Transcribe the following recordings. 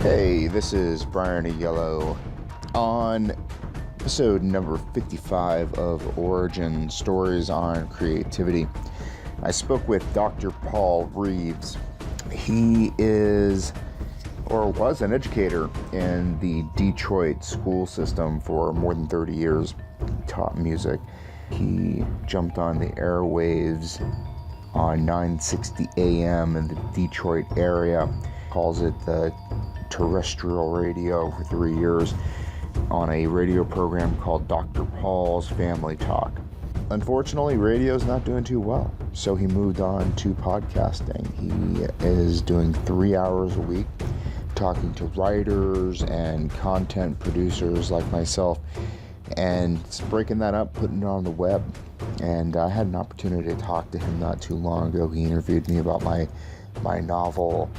Hey, this is Brian Yellow on episode number 55 of Origin Stories on Creativity. I spoke with Dr. Paul Reeves. He is or was an educator in the Detroit school system for more than 30 years. He taught music. He jumped on the airwaves on 960 AM in the Detroit area, calls it the terrestrial radio for 3 years on a radio program called Dr. Paul's Family Talk. Unfortunately, radio's not doing too well, so he moved on to podcasting. He is doing 3 hours a week talking to writers and content producers like myself and breaking that up, putting it on the web. And I had an opportunity to talk to him not too long ago. He interviewed me about my novel,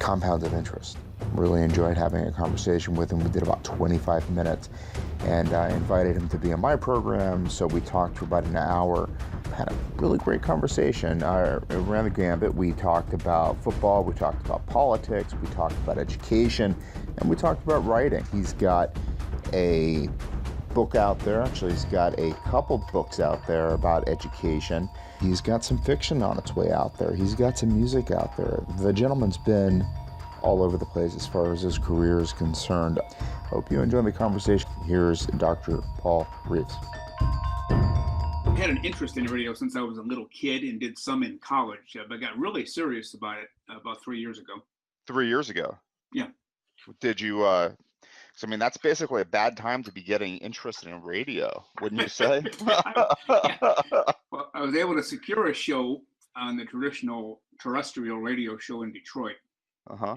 Compounds of Interest. Really enjoyed having a conversation with him. We did about 25 minutes, and I invited him to be on my program, so we talked for about an hour. Had a really great conversation. Around the gambit, we talked about football, we talked about politics, we talked about education, and we talked about writing. He's got a book out there. Actually, he's got a couple books out there about education. He's got some fiction on its way out there. He's got some music out there. The gentleman's been all over the place as far as his career is concerned. Hope you enjoy the conversation. Here's Dr. Paul Reeves. I had an interest in radio since I was a little kid and did some in college, but got really serious about it about 3 years ago. 3 years ago? Yeah. Did you, so I mean, that's basically a bad time to be getting interested in radio, wouldn't you say? Yeah. Well, I was able to secure a show on the traditional terrestrial radio show in Detroit. Uh-huh.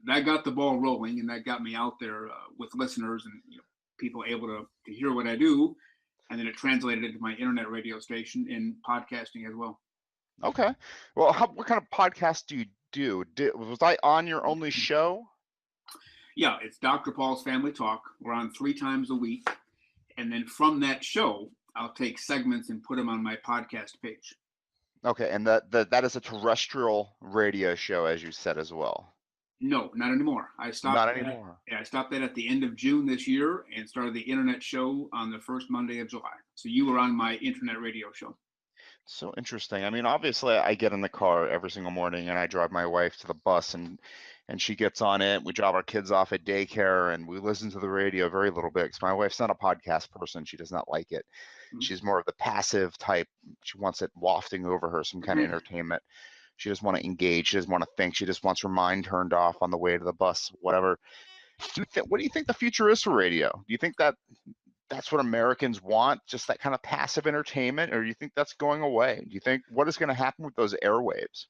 That got the ball rolling, and that got me out there with listeners and people able to hear what I do. And then it translated into my internet radio station in podcasting as well. Okay. Well, what kind of podcast do you do? Was I on your only show? Yeah, it's Dr. Paul's Family Talk. We're on 3 times a week. And then from that show, I'll take segments and put them on my podcast page. Okay, and that is a terrestrial radio show, as you said as well. No, not anymore. I stopped. Not anymore. I stopped that at the end of June this year and started the internet show on the first Monday of July. So you were on my internet radio show. So interesting. I mean, obviously, I get in the car every single morning and I drive my wife to the bus and she gets on it. We drop our kids off at daycare and we listen to the radio very little bit because my wife's not a podcast person. She does not like it. Mm-hmm. She's more of the passive type. She wants it wafting over her, some kind of entertainment. She doesn't want to engage. She doesn't want to think. She just wants her mind turned off on the way to the bus, whatever. What do you think the future is for radio? Do you think that's what Americans want, just that kind of passive entertainment, or do you think that's going away? Do you think what is going to happen with those airwaves?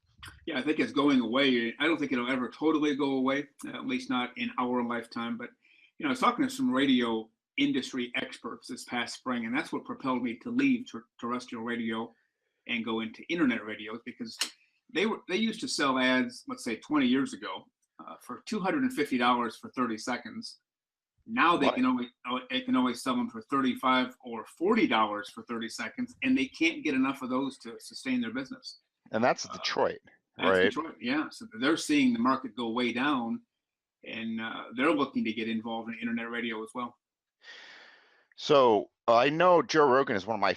Yeah, I think it's going away. I don't think it'll ever totally go away, at least not in our lifetime. But, I was talking to some radio industry experts this past spring, and that's what propelled me to leave terrestrial radio and go into internet radios, because they used to sell ads, let's say 20 years ago, for $250 for 30 seconds. Now they can only sell them for $35 or $40 for 30 seconds, and they can't get enough of those to sustain their business. And that's Detroit, right? That's Detroit, yeah. So they're seeing the market go way down, and they're looking to get involved in internet radio as well. So I know Joe Rogan is one of my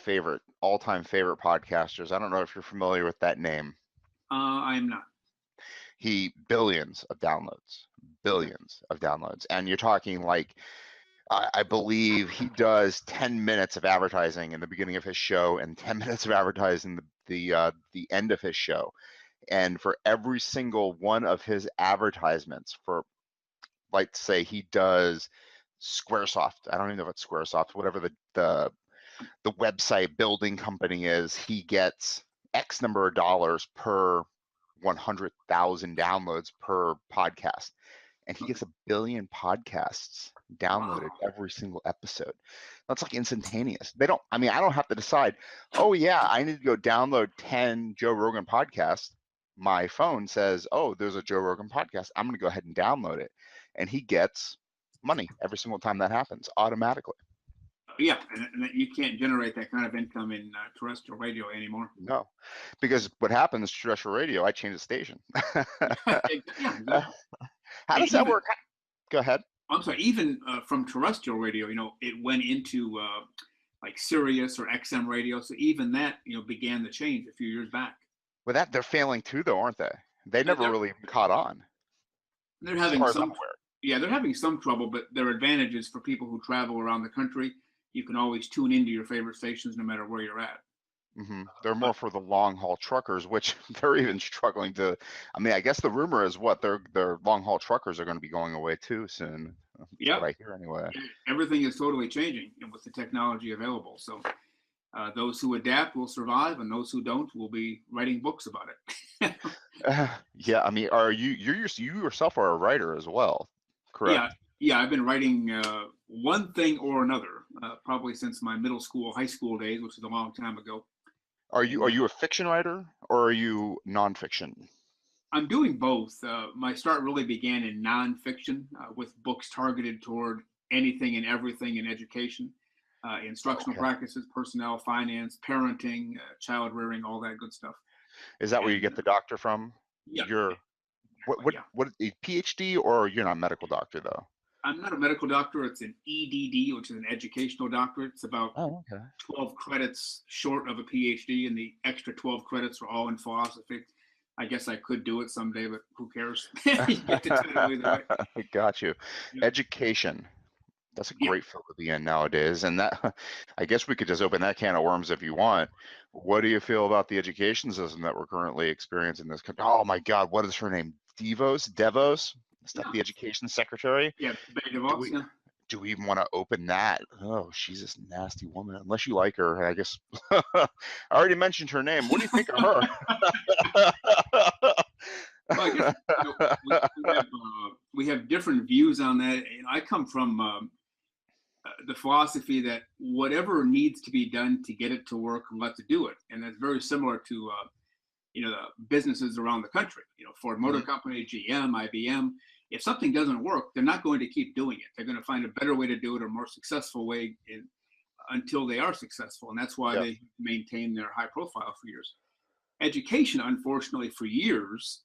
all-time favorite podcasters. I don't know if you're familiar with that name. I am not. He billions of downloads, and you're talking like, I believe he does 10 minutes of advertising in the beginning of his show and 10 minutes of advertising the end of his show. And for every single one of his advertisements, for like say he does Squaresoft, I don't even know what Squaresoft, whatever the website building company is, he gets X number of dollars per 100,000 downloads per podcast, and he gets 1 billion podcasts downloaded every single episode. That's like instantaneous. I don't have to decide, oh yeah, I need to go download 10 Joe Rogan podcasts. My phone says, oh, there's a Joe Rogan podcast. I'm going to go ahead and download it. And he gets money every single time that happens automatically. Yeah, and you can't generate that kind of income in terrestrial radio anymore. No, because what happens terrestrial radio, I change the station. How does that work? Go ahead. I'm sorry, even from terrestrial radio, it went into like Sirius or XM radio. So even that, began the change a few years back. With that, they're failing too, though, aren't they? They They're, never really caught on, they're as having far as I'm some, aware. yeah, they're having some trouble, but their advantage is for people who travel around the country. You can always tune into your favorite stations no matter where you're at. They're But more for the long haul truckers, which they're even struggling to. I mean, I guess the rumor is what their long haul truckers are going to be going away too soon. That's yeah, what I hear anyway. everything is totally changing with the technology available. So those who adapt will survive, and those who don't will be writing books about it. Yeah, I mean, are you you yourself are a writer as well, Yeah, correct? yeah, I've been writing one thing or another probably since my middle school, high school days, which is a long time ago. Are And you a fiction writer or are you nonfiction? I'm doing both. My start really began in nonfiction with books targeted toward anything and everything in education, instructional Okay. practices, personnel, finance, parenting, child rearing, all that good stuff. Is that where you And get the doctor from? yeah, You're yeah. what a PhD, or you're not a medical doctor though? I'm not a medical doctor. It's an EDD, which is an educational doctorate. It's about Oh, okay. 12 credits short of a PhD, and the extra 12 credits are all in philosophy. I guess I could do it someday, but who cares? You get to do it either way. Got you. Yeah. Education. That's a Yeah. great field to be in nowadays. And that, I guess we could just open that can of worms if you want. What do you feel about the education system that we're currently experiencing in this country? Oh my God, what is her name? Devos? Is that Yeah. the education secretary? Yeah. Betty Do DeVos. we Yeah. do we even want to open that? Oh, she's this nasty woman. Unless you like her, I guess. I already mentioned her name. What do you think of her? Well, I guess we have different views on that. I come from the philosophy that whatever needs to be done to get it to work, let's do it, and that's very similar to the businesses around the country. Ford Motor Mhm. Company, GM, IBM. If something doesn't work, they're not going to keep doing it. They're going to find a better way to do it, or a more successful way until they are successful, and that's why Yep. they maintain their high profile for years. Education, unfortunately, for years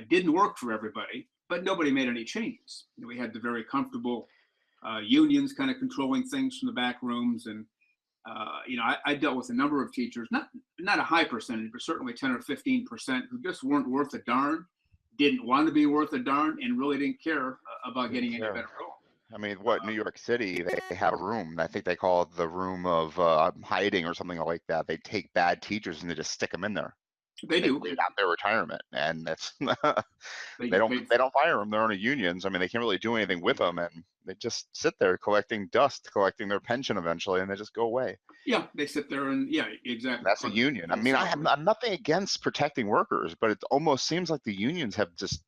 didn't work for everybody, but nobody made any changes. We had the very comfortable unions kind of controlling things from the back rooms, and I dealt with a number of teachers, not a high percentage, but certainly 10 or 15% who just weren't worth a darn, didn't want to be worth a darn, and really didn't care about Didn't getting any care. better at all. I mean, what, New York City, they have a room. I think they call it the room of hiding or something like that. They take bad teachers and they just stick them in there. They They do. wait out their retirement, and that's They they get don't paid. they don't fire them. They're in unions. I mean, they can't really do anything with them, and they just sit there collecting dust, collecting their pension eventually, and they just go away. Yeah, they sit there and yeah, exactly. That's a union. I mean, Salary. I'm nothing against protecting workers, but it almost seems like the unions have just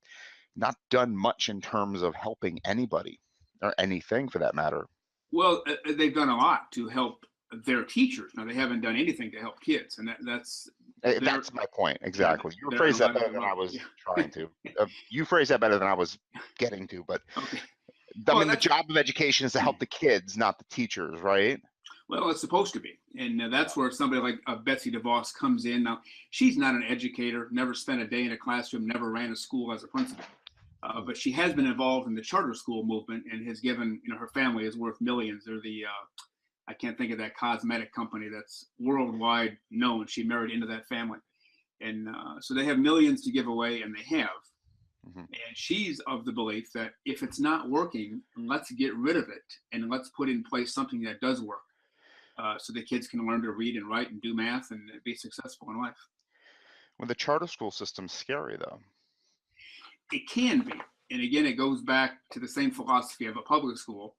not done much in terms of helping anybody or anything for that matter. Well, they've done a lot to help their teachers. Now they haven't done anything to help kids, and that's their That's my point yeah, exactly. You therein phrased that lies better the than rub. I was Yeah. trying to. You phrased that better than I was getting to. But Okay. I Well, mean, the that's job of education is to help the kids, not the teachers, right? well, it's supposed to be, and Yeah. that's where somebody like Betsy DeVos comes in. Now, she's not an educator, never spent a day in a classroom, never ran a school as a principal, but she has been involved in the charter school movement and has given, her family is worth millions. They're the I can't think of that cosmetic company that's worldwide known. She married into that family, and so they have millions to give away, and they have. Hmm. And she's of the belief that if it's not working, let's get rid of it and let's put in place something that does work, so the kids can learn to read and write and do math and be successful in life. Well, the charter school system's scary, though. It can be. And again, it goes back to the same philosophy of a public school.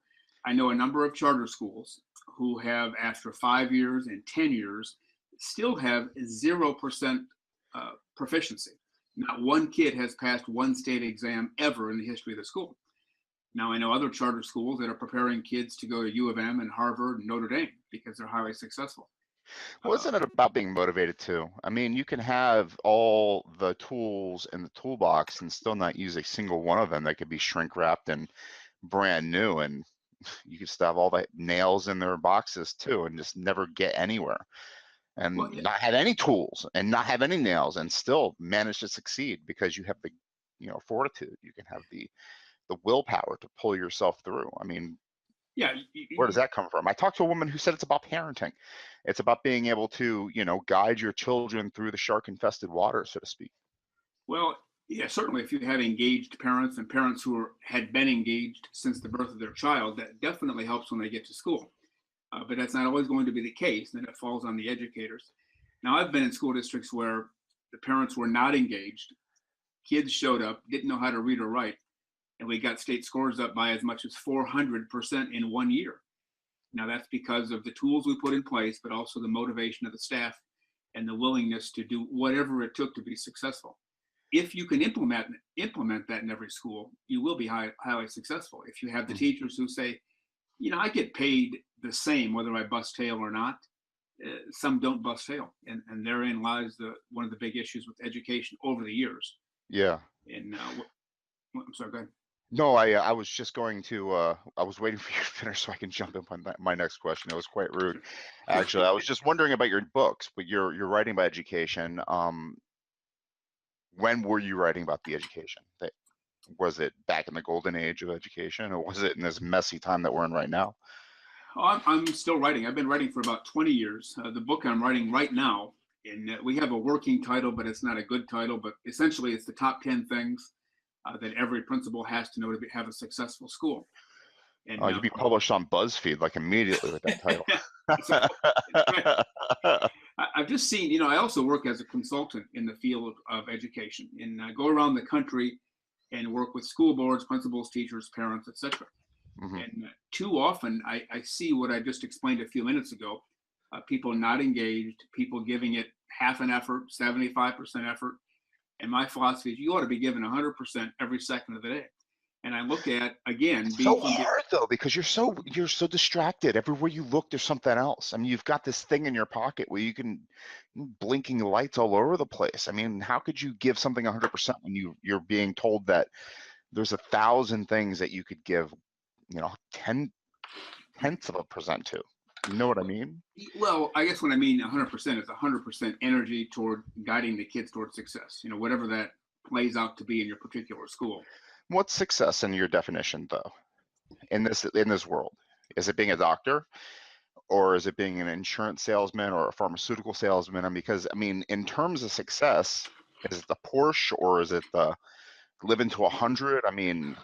I know a number of charter schools who have, after 5 years and 10 years, still have 0% proficiency. Not one kid has passed one state exam ever in the history of the school. Now, I know other charter schools that are preparing kids to go to U of M and Harvard and Notre Dame because they're highly successful. Well, Uh, isn't it about being motivated too? I mean, you can have all the tools in the toolbox and still not use a single one of them that could be shrink wrapped and brand new, and you could still have all the nails in their boxes too and just never get anywhere, well, and yeah, not have any tools and not have any nails and still manage to succeed because you have the fortitude. You can have the the willpower to pull yourself through. I mean, Yeah. where does that come from? I talked to a woman who said it's about parenting. It's about being able to, guide your children through the shark infested water, so to speak. Well, yeah, certainly if you have engaged parents and parents who had been engaged since the birth of their child, that definitely helps when they get to school. But that's not always going to be the case. Then it falls on the educators. Now, I've been in school districts where the parents were not engaged. Kids showed up, didn't know how to read or write, and we got state scores up by as much as 400% in 1 year. Now, that's because of the tools we put in place, but also the motivation of the staff and the willingness to do whatever it took to be successful. If you can implement that in every school, you will be highly successful. If you have the teachers who say, I get paid the same whether I bust tail or not, some don't bust tail, and therein lies one of the big issues with education over the years. Yeah. And I'm sorry, go ahead. No, I was just going to, I was waiting for you to finish so I can jump in on my next question. It was quite rude. Actually, I was just wondering about your books, but you're writing about education. When were you writing about the education? Was it back in the golden age of education, or was it in this messy time that we're in right now? Oh, I'm still writing. I've been writing for about 20 years. The book I'm writing right now, and we have a working title, but it's not a good title, but essentially it's the top 10 things that every principal has to know to have a successful school. And You'd be published on BuzzFeed like immediately with that title. I've just seen, I also work as a consultant in the field of education, and I go around the country and work with school boards, principals, teachers, parents, etc. Mm-hmm. And too often I see what I just explained a few minutes ago, people not engaged, people giving it half an effort, 75% effort. And my philosophy is you ought to be given 100% every second of the day. And I look at, again, it's so hard though, because you're so distracted. Everywhere you look, there's something else. I mean, you've got this thing in your pocket where you can blinking lights all over the place. I mean, how could you give something 100% when you're being told that there's 1,000 things that you could give, 10% to? You know what I mean? Well, I guess what I mean 100% is 100% energy toward guiding the kids toward success, whatever that plays out to be in your particular school. What's success in your definition, though, in this world? Is it being a doctor, or is it being an insurance salesman or a pharmaceutical salesman? And because, I mean, in terms of success, is it the Porsche or is it the living to 100? I mean,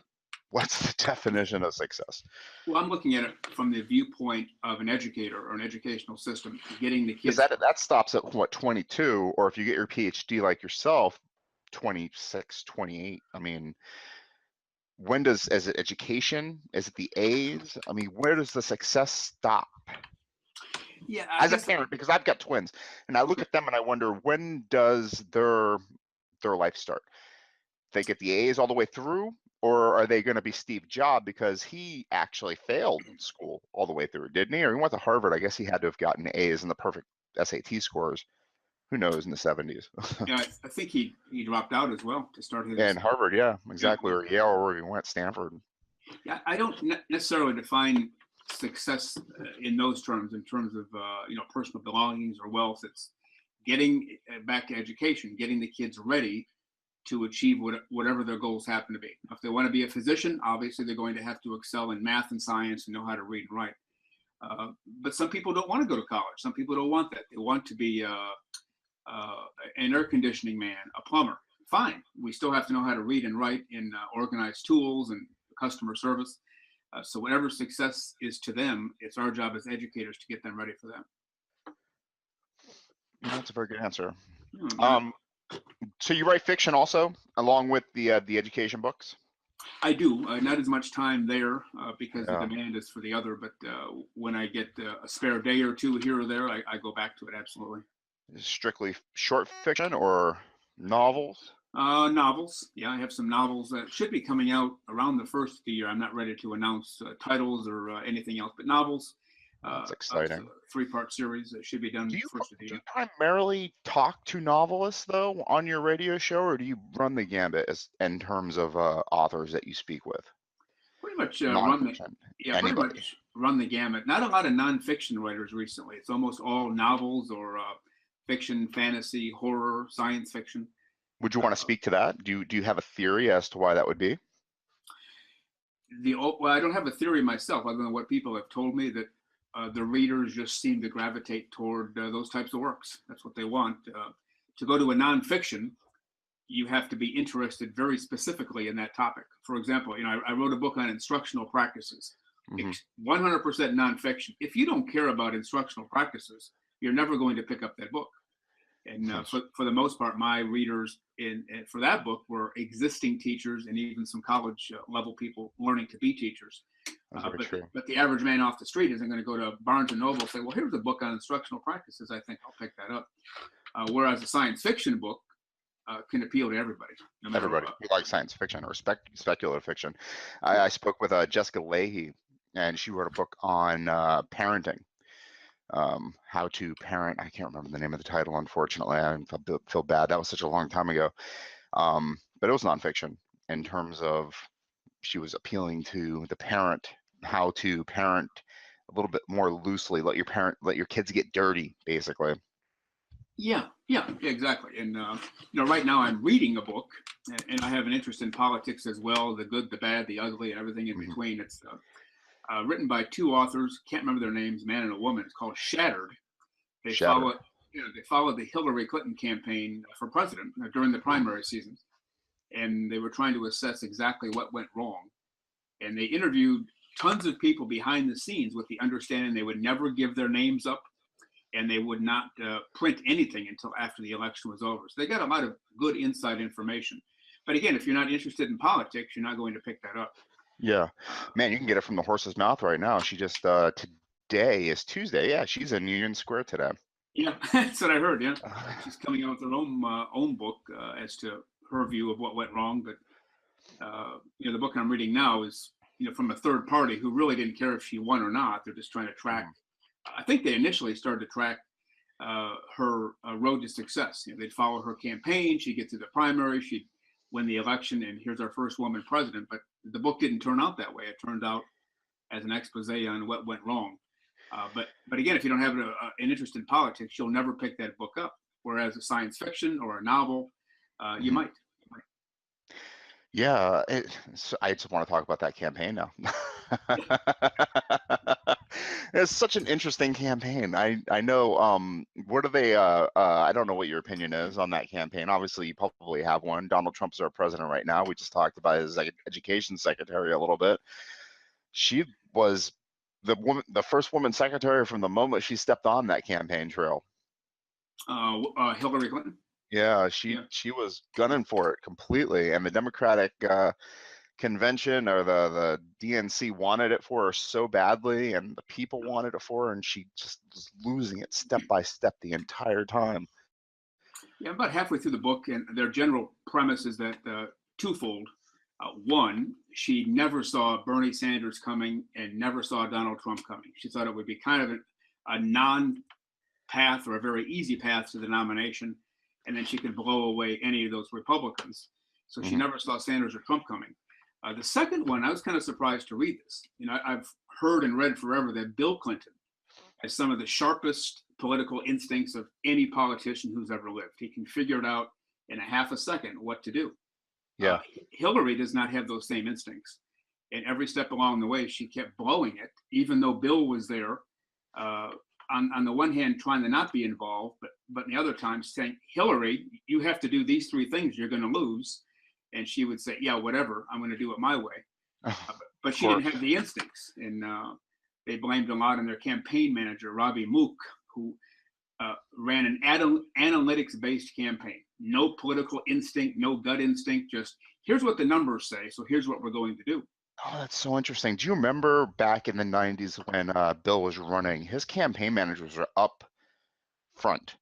what's the definition of success? Well, I'm looking at it from the viewpoint of an educator or an educational system, getting the kids. Because that stops at what, 22, or if you get your PhD like yourself, 26, 28. I mean, is it education? Is it the A's? I mean, where does the success stop? Yeah, as a parent, because I've got twins, and I look at them and I wonder, when does their life start? They get the A's all the way through, or are they going to be Steve Jobs, because he actually failed school all the way through, didn't he? Or he went to Harvard. I guess he had to have gotten A's and the perfect SAT scores. Who knows, in the 70s? Yeah, I think he dropped out as well to start his. And Harvard, yeah, exactly, or Yale, or where he went, Stanford. Yeah, I don't necessarily define success in those terms, in terms of personal belongings or wealth. It's getting back to education, getting the kids ready to achieve whatever their goals happen to be. If they want to be a physician, obviously they're going to have to excel in math and science and know how to read and write. But some people don't want to go to college. Some people don't want that. They want to be an air conditioning man, a plumber. Fine. We still have to know how to read and write in organized tools and customer service. So whatever success is to them, it's our job as educators to get them ready for that. That's a very good answer. So you write fiction also, along with the education books? I do. Not as much time there because the demand is for the other, but when I get a spare day or two here or there, I go back to it, absolutely. Strictly short fiction or novels? Novels. Yeah, I have some novels that should be coming out around the first of the year. I'm not ready to announce titles or anything else, but novels. That's exciting. A 3-part series that should be done first of the year. Do you primarily talk to novelists, though, on your radio show, or do you run the gambit in terms of authors that you speak with? Pretty much pretty much run the gamut. Not a lot of nonfiction writers recently. It's almost all novels or fiction, fantasy, horror, science fiction. Would you want to speak to that? Do you have a theory as to why that would be? Well, I don't have a theory myself, other than what people have told me, that the readers just seem to gravitate toward those types of works. That's what they want. To go to a nonfiction, you have to be interested very specifically in that topic. For example, I wrote a book on instructional practices. Mm-hmm. 100% nonfiction. If you don't care about instructional practices, you're never going to pick up that book. And for the most part, my readers for that book were existing teachers and even some college level people learning to be teachers. That's very true. But the average man off the street isn't going to go to Barnes and Noble and say, well, here's a book on instructional practices. I think I'll pick that up. Whereas a science fiction book can appeal to everybody. No Everybody who likes science fiction or speculative fiction. I spoke with Jessica Leahy, and she wrote a book on parenting. How to parent. I can't remember the name of the title, unfortunately. I feel bad. That was such a long time ago. But it was nonfiction in terms of she was appealing to the parent, how to parent a little bit more loosely, let your kids get dirty, basically. Yeah, exactly. And right now I'm reading a book, and I have an interest in politics as well, the good, the bad, the ugly, and everything in between. It's written by two authors, can't remember their names, man and a woman. It's called Shattered. They follow the Hillary Clinton campaign for president during the primary season, and they were trying to assess exactly what went wrong. And they interviewed tons of people behind the scenes with the understanding they would never give their names up, and they would not print anything until after the election was over. So they got a lot of good inside information. But again, if you're not interested in politics, you're not going to pick that up. Yeah, man, you can get it from the horse's mouth right now. She just today is Tuesday. Yeah, she's in Union Square today. Yeah, that's what I heard. Yeah, she's coming out with her own book as to her view of what went wrong. But the book I'm reading now is from a third party who really didn't care if she won or not. They're just trying to track. I think they initially started to track her road to success. They'd follow her campaign. She'd get to the primary. She'd win the election, and here's our first woman president. But the book didn't turn out that way. It turned out as an expose on what went wrong. But again, if you don't have an interest in politics, you'll never pick that book up. Whereas a science fiction or a novel, you might. Yeah, I just want to talk about that campaign now. It's such an interesting campaign. I know. What are they? I don't know what your opinion is on that campaign. Obviously, you probably have one. Donald Trump's our president right now. We just talked about his education secretary a little bit. She was the first woman secretary from the moment she stepped on that campaign trail. Hillary Clinton. Yeah, she was gunning for it completely, and the Democratic convention or the DNC wanted it for her so badly, and the people wanted it for her, and she just was losing it step by step the entire time. Yeah, about halfway through the book, and their general premise is that twofold. One, she never saw Bernie Sanders coming and never saw Donald Trump coming. She thought it would be kind of a non-path or a very easy path to the nomination, and then she could blow away any of those Republicans. So she never saw Sanders or Trump coming. The second one, I was kind of surprised to read this. I've heard and read forever that Bill Clinton has some of the sharpest political instincts of any politician who's ever lived. He can figure it out in a half a second what to do. Yeah. Hillary does not have those same instincts. And every step along the way, she kept blowing it, even though Bill was there. On the one hand, trying to not be involved, but the other time saying, Hillary, you have to do these three things, you're going to lose. And she would say, yeah, whatever, I'm going to do it my way. But she didn't have the instincts. And they blamed a lot on their campaign manager, Robbie Mook, who ran an analytics-based campaign. No political instinct, no gut instinct, just here's what the numbers say, so here's what we're going to do. Oh, that's so interesting. Do you remember back in the 90s when Bill was running, his campaign managers were up front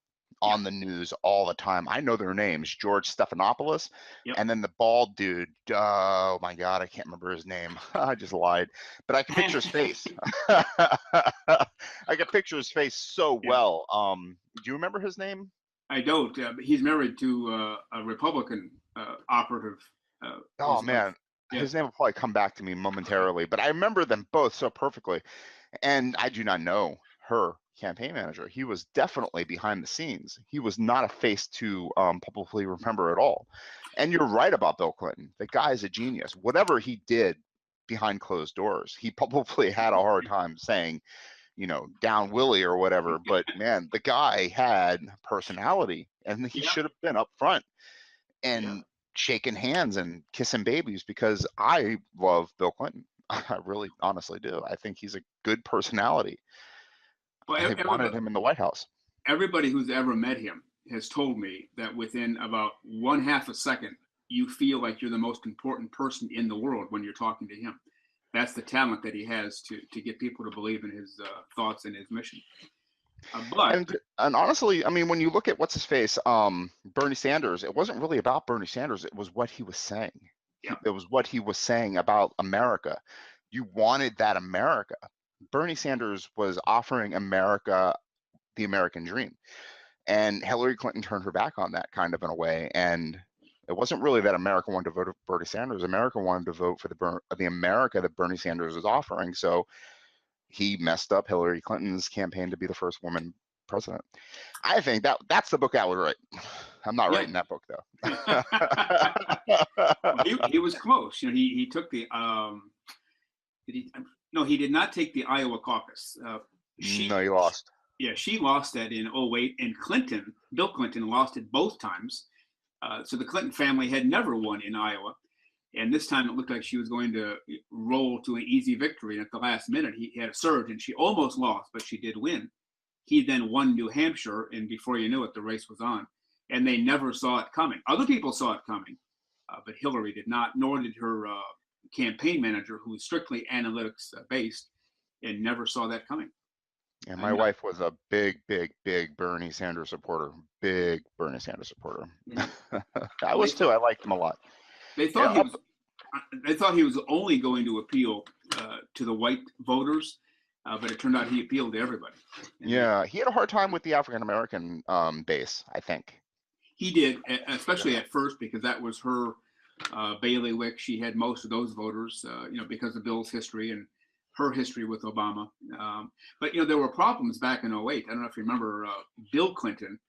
on the news all the time? I know their names, George Stephanopoulos, and then the bald dude. Oh my God, I can't remember his name. I just lied, but I can picture his face. I can picture his face so well. Do you remember his name? I don't. He's married to a Republican operative. Oh man, his name will probably come back to me momentarily, but I remember them both so perfectly. And I do not know her campaign manager. He was definitely behind the scenes. He was not a face to publicly remember at all. And you're right about Bill Clinton. The guy is a genius. Whatever he did behind closed doors. He probably had a hard time saying, down Willie or whatever, but man, the guy had personality, and he Yeah, should have been up front yeah. and shaking hands and kissing babies, because I love Bill Clinton. I really honestly do. I think he's a good personality. Well, I wanted him in the White House. everybody who's ever met him has told me that within about one half a second, you feel like you're the most important person in the world when you're talking to him. That's the talent that he has to get people to believe in his thoughts and his mission. But And honestly, I mean, when you look at what's his face, Bernie Sanders, it wasn't really about Bernie Sanders. It was what he was saying. yeah, It was what he was saying about America. You wanted that America. Bernie Sanders was offering America the American dream, and Hillary Clinton turned her back on that kind of in a way. And it wasn't really that America wanted to vote for Bernie Sanders. America wanted to vote for the America that Bernie Sanders was offering. So he messed up Hillary Clinton's campaign to be the first woman president. I think that's the book I would write. I'm not yeah. writing that book though. Well, he was close. He took the did he? No, he did not take the Iowa caucus. No, She you lost. Yeah, she lost that in '08, and Bill Clinton lost it both times. So the Clinton family had never won in Iowa. And this time it looked like she was going to roll to an easy victory. And at the last minute, he had a surge and she almost lost, but she did win. He then won New Hampshire, and before you knew it, the race was on. And they never saw it coming. Other people saw it coming, but Hillary did not, nor did her campaign manager, who was strictly analytics based, and never saw that coming. And my wife was a big, big, big Bernie Sanders supporter. Big Bernie Sanders supporter. I was too. I liked him a lot. They thought he was only going to appeal to the white voters, but it turned out he appealed to everybody. Yeah, he had a hard time with the African American base, I think. He did, especially at first, because that was her bailiwick. She had most of those voters, because of Bill's history and her history with Obama. But there were problems back in '08. I don't know if you remember, Bill Clinton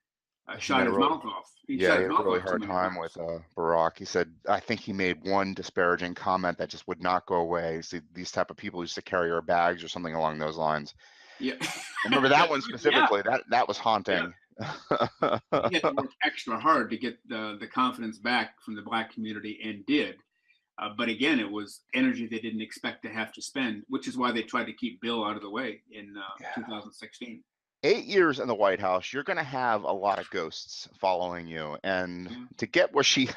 shot his mouth off. He had a really hard time with Barack. He said, I think he made one disparaging comment that just would not go away. See, these type of people used to carry our bags or something along those lines. Yeah. I remember that one specifically. Yeah. That was haunting. Yeah. He had to work extra hard to get the confidence back from the Black community, and did. But again, it was energy they didn't expect to have to spend, which is why they tried to keep Bill out of the way in 2016. 8 years in the White House, you're going to have a lot of ghosts following you. And to get where she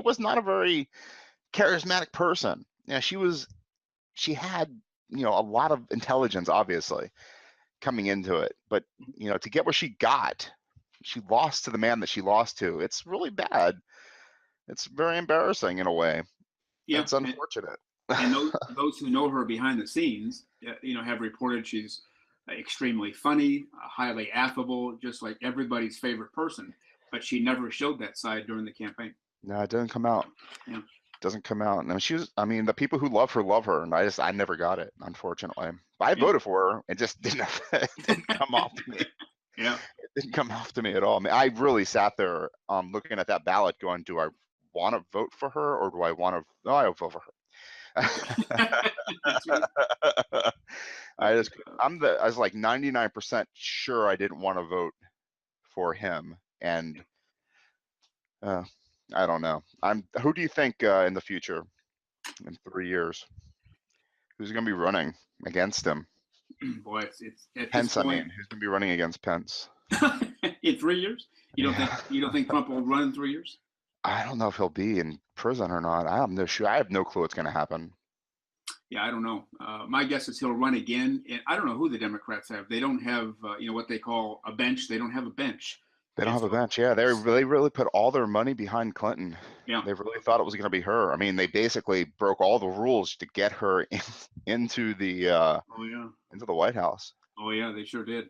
was not a very charismatic person. Yeah, she had, a lot of intelligence, obviously, coming into it. But, to get where she got, she lost to the man that she lost to. It's really bad. It's very embarrassing in a way. Yeah, it's unfortunate. And those who know her behind the scenes, have reported she's extremely funny, highly affable, just like everybody's favorite person. But she never showed that side during the campaign. No, it doesn't come out. Yeah. Doesn't come out. And the people who love her, and I never got it, unfortunately. But I voted for her. It just didn't come off to me. Yeah. It didn't come off to me at all. I mean, I really sat there looking at that ballot going, do I want to vote for her, or do I want to? No, I'll vote for her. That's right. I was like 99% sure I didn't want to vote for him, and I don't know. Who do you think in the future, in 3 years, who's going to be running against him? Boy, it's at Pence. This point, who's going to be running against Pence in 3 years? You don't think Trump will run in 3 years? I don't know if he'll be in prison or not. I have no clue what's going to happen. Yeah, I don't know. My guess is he'll run again, and I don't know who the Democrats have. They don't have, what they call a bench. They don't have a bench. They don't have a bench. Yeah, they really put all their money behind Clinton. Yeah, they really thought it was going to be her. I mean, they basically broke all the rules to get her into the into the White House. Oh yeah, they sure did.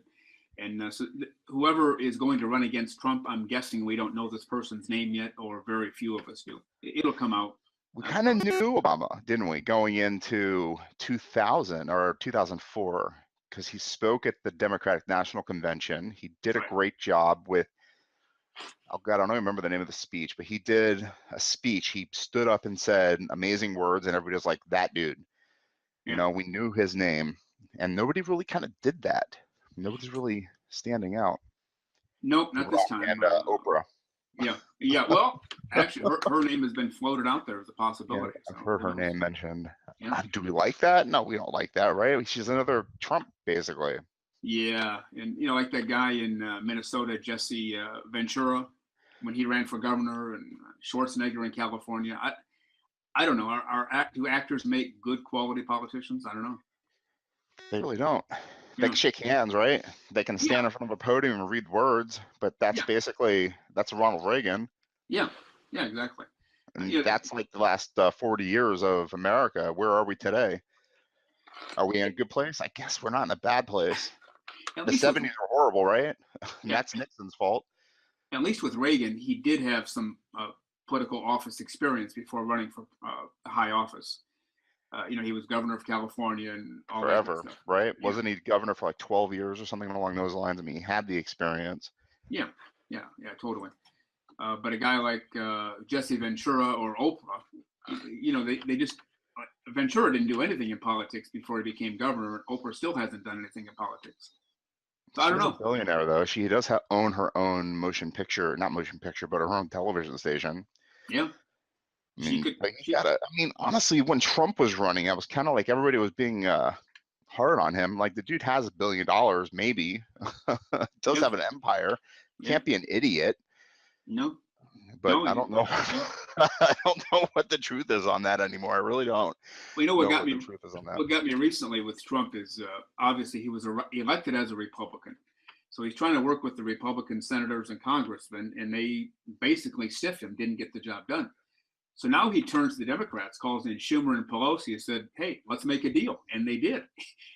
And so whoever is going to run against Trump, I'm guessing we don't know this person's name yet, or very few of us do. It'll come out. We kind of knew Obama, didn't we, going into 2000 or 2004, because he spoke at the Democratic National Convention. He did a great job with, oh God, I don't remember the name of the speech, but he did a speech. He stood up and said amazing words, and everybody was like, that dude. You Yeah. know, we knew his name, and nobody really kind of did that. Nobody's really standing out. Nope, The not this Rock time. and Oprah. Yeah, yeah. Well, actually, her name has been floated out there as a Yeah, possibility. I've So heard who her knows? name mentioned. Yeah, Do we like that? No, we don't like that, right? She's another Trump, basically. yeah, and like that guy in Minnesota, Jesse Ventura, when he ran for governor, and Schwarzenegger in California. I don't know. Do actors make good quality politicians? I don't know. They really don't. They Yeah, can shake hands, right? They can yeah, stand in front of a podium and read words, but that's yeah, basically that's Ronald Reagan, yeah, yeah. Exactly. and You know, that's like the last 40 years of America. Where are we today? Are we in a good place? I guess we're not in a bad place. at The least with 70s were horrible, right? And yeah, that's Nixon's fault. at least with Reagan, he did have some political office experience before running for high office. He was governor of California and all that good Forever, stuff. right? Yeah, Wasn't he governor for like 12 years or something along those lines? I mean, he had the experience. yeah, yeah, yeah, totally. But a guy like Jesse Ventura or Oprah, they just Ventura didn't do anything in politics before he became governor. Oprah still hasn't done anything in politics. So I don't She's a know. billionaire, though. She does own her own motion picture, not motion picture, but her own television station. Yeah, I she mean, could. but you gotta, I mean, honestly, when Trump was running, I was kind of like everybody was being hard on him. Like the dude has $1 billion, maybe, does Yeah, have an empire, yeah. can't be an idiot, No, but no. I don't know. Yeah. I don't know what the truth is on that anymore. I really don't Well, know what the truth is on that. what got me recently with Trump is obviously he was elected as a Republican. So he's trying to work with the Republican senators and congressmen, and they basically stiffed him, didn't get the job done. So now he turns to the Democrats, calls in Schumer and Pelosi, and said, "Hey, let's make a deal," and they did. And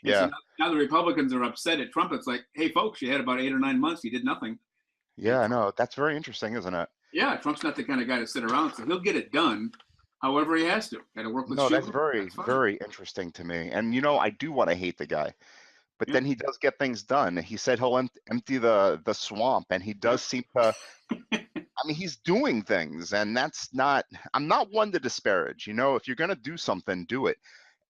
so Yeah, now the Republicans are upset at Trump. It's like, "Hey, folks, you had about 8 or 9 months, you did nothing." And yeah, I know. That's very interesting, isn't it? yeah, Trump's not the kind of guy to sit around, so he'll get it done, however he has to. Got to work with No, that's Schumer. very, That's fine. very interesting to me. And I do want to hate the guy, but Yeah, then he does get things done. He said he'll empty the swamp, and he yeah, does seem to. I mean, he's doing things, and that's not. I'm not one to disparage. If you're gonna do something, do it.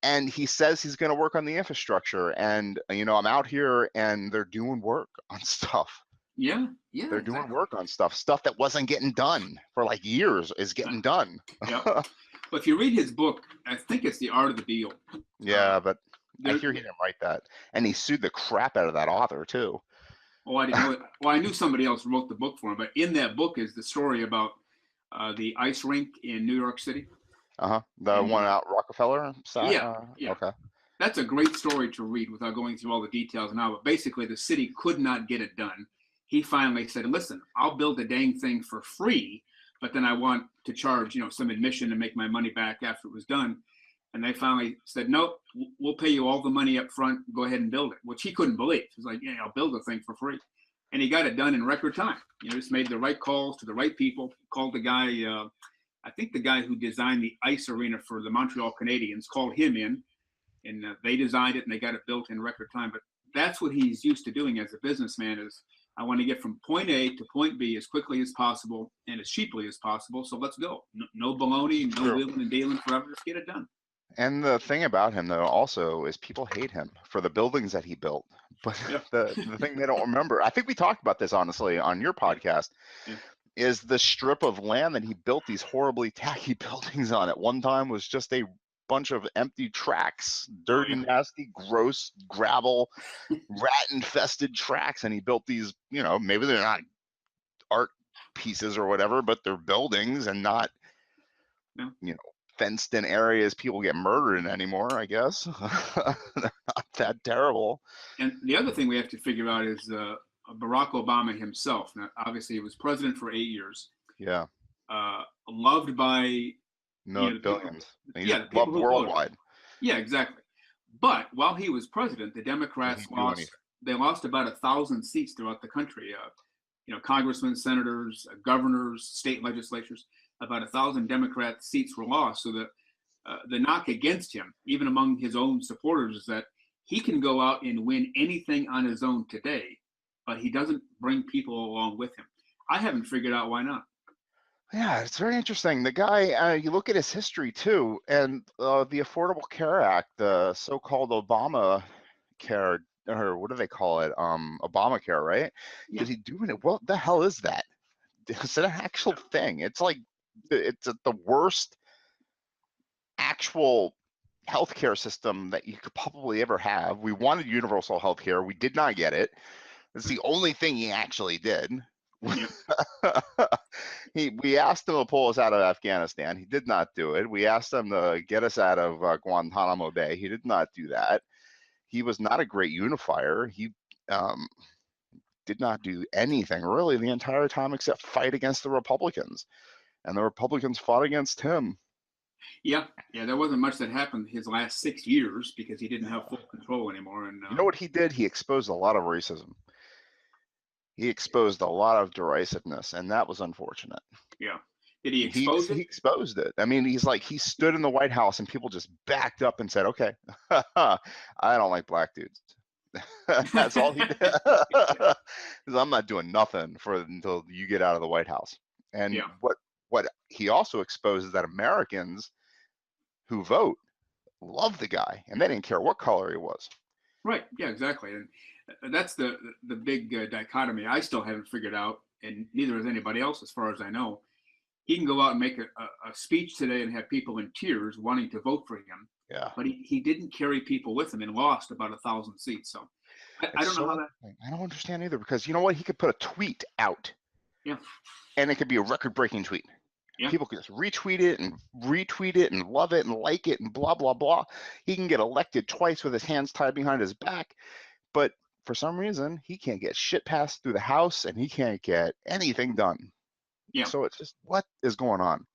And he says he's gonna work on the infrastructure, and I'm out here, and they're doing work on stuff. yeah, yeah, They're doing exactly. work on stuff that wasn't getting done for like years is getting done. Yeah. But if you read his book, I think it's The Art of the Deal. Uh, Yeah, but I there, hear he didn't write that, and he sued the crap out of that author too. oh, I didn't know it. Well, I knew somebody else wrote the book for him, but in that book is the story about the ice rink in New York City. Uh-huh. The And one out Rockefeller side. yeah, yeah, Okay. that's a great story to read without going through all the details now. But basically, the city could not get it done. He finally said, "Listen, I'll build the dang thing for free, but then I want to charge, some admission and make my money back after it was done." And they finally said, "Nope, we'll pay you all the money up front. Go ahead and build it," which he couldn't believe. He's like, "Yeah, I'll build the thing for free." And he got it done in record time. Just made the right calls to the right people. Called the guy, I think the guy who designed the ice arena for the Montreal Canadiens, called him in, and they designed it and they got it built in record time. But that's what he's used to doing as a businessman is, I want to get from point A to point B as quickly as possible and as cheaply as possible. So let's go. No baloney, no True. wheeling and dealing forever. Let's get it done. And the thing about him though also is people hate him for the buildings that he built. But Yeah, the thing they don't remember, I think we talked about this honestly on your yeah, podcast, yeah. is the strip of land that he built these horribly tacky buildings on at one time was just a bunch of empty tracks, Oh dirty, yeah, nasty, gross gravel, rat infested tracks. And he built these, maybe they're not art pieces or whatever, but they're buildings and not, yeah. you know, fenced in areas people get murdered in anymore, I guess. They're not that terrible. And the other thing we have to figure out is Barack Obama himself. Now, obviously, he was president for 8 years, Yeah. loved by No the people. billions. He's Yeah, the people loved who voted. worldwide. Yeah, exactly. But while he was president, the Did Democrats he do anything? lost about 1,000 seats throughout the country. Congressmen, senators, governors, state legislatures. About 1,000 Democrat seats were lost. So the knock against him, even among his own supporters, is that he can go out and win anything on his own today, but he doesn't bring people along with him. I haven't figured out why not. Yeah, it's very interesting. The guy, you look at his history too, and the Affordable Care Act, the so-called Obama Care, or what do they call it? Obamacare, right? Yeah. Did he do it? What the hell is that? Is it an actual thing? It's like it's the worst actual healthcare system that you could probably ever have. We wanted universal healthcare. We did not get it. It's the only thing he actually did. Yeah. We asked him to pull us out of Afghanistan. He did not do it. We asked him to get us out of Guantanamo Bay. He did not do that. He was not a great unifier. He um, did not do anything really the entire time except fight against the Republicans, and the Republicans fought against him. Yeah. Yeah. There wasn't much that happened his last 6 years because he didn't have full control anymore. And You know what he did? He exposed a lot of racism. He exposed a lot of derisiveness, and that was unfortunate. yeah. Did he He expose he it? exposed it. I mean, he stood in the White House, and people just backed up and said, "Okay, I don't like black dudes." That's all he did. I'm not doing nothing until you get out of the White House. And Yeah. what he also exposed is that Americans who vote love the guy, and they didn't care what color he was. Right. Yeah, exactly. And that's the big dichotomy I still haven't figured out, and neither has anybody else, as far as I know. He can go out and make a speech today and have people in tears wanting to vote for him, Yeah, but he didn't carry people with him and lost about 1,000 seats. So I it's don't know so how that. interesting. I don't understand either because you know what? He could put a tweet out, Yeah. and it could be a record-breaking tweet. Yeah. People can just retweet it and love it and like it and blah blah blah. He can get elected twice with his hands tied behind his back, but for some reason he can't get shit passed through the House and he can't get anything done. Yeah. So it's just what is going on?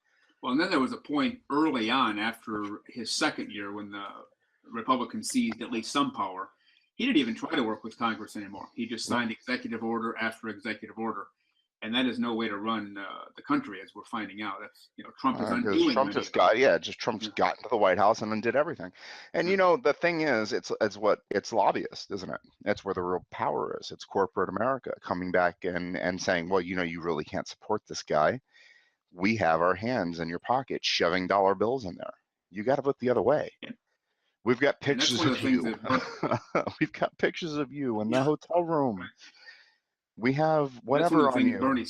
Well, and then there was a point early on after his second year when the Republicans seized at least some power. He didn't even try to work with Congress anymore. He just No. signed executive order after executive order, and that is no way to run the country, as we're finding out. That's Trump is Because undoing Trump many just of them. got Trump's Yeah. got into the White House and undid everything. And Yeah. the thing is, it's lobbyists, isn't it? That's where the real power is. It's corporate America coming back and saying, well, you really can't support this guy. We have our hands in your pocket, shoving dollar bills in there. You got to vote the other way. Yeah. We've got And that's pictures one of of the things you. that We've got pictures of you in the yeah, hotel room. right. We have That's one of whatever the on things you. Bernie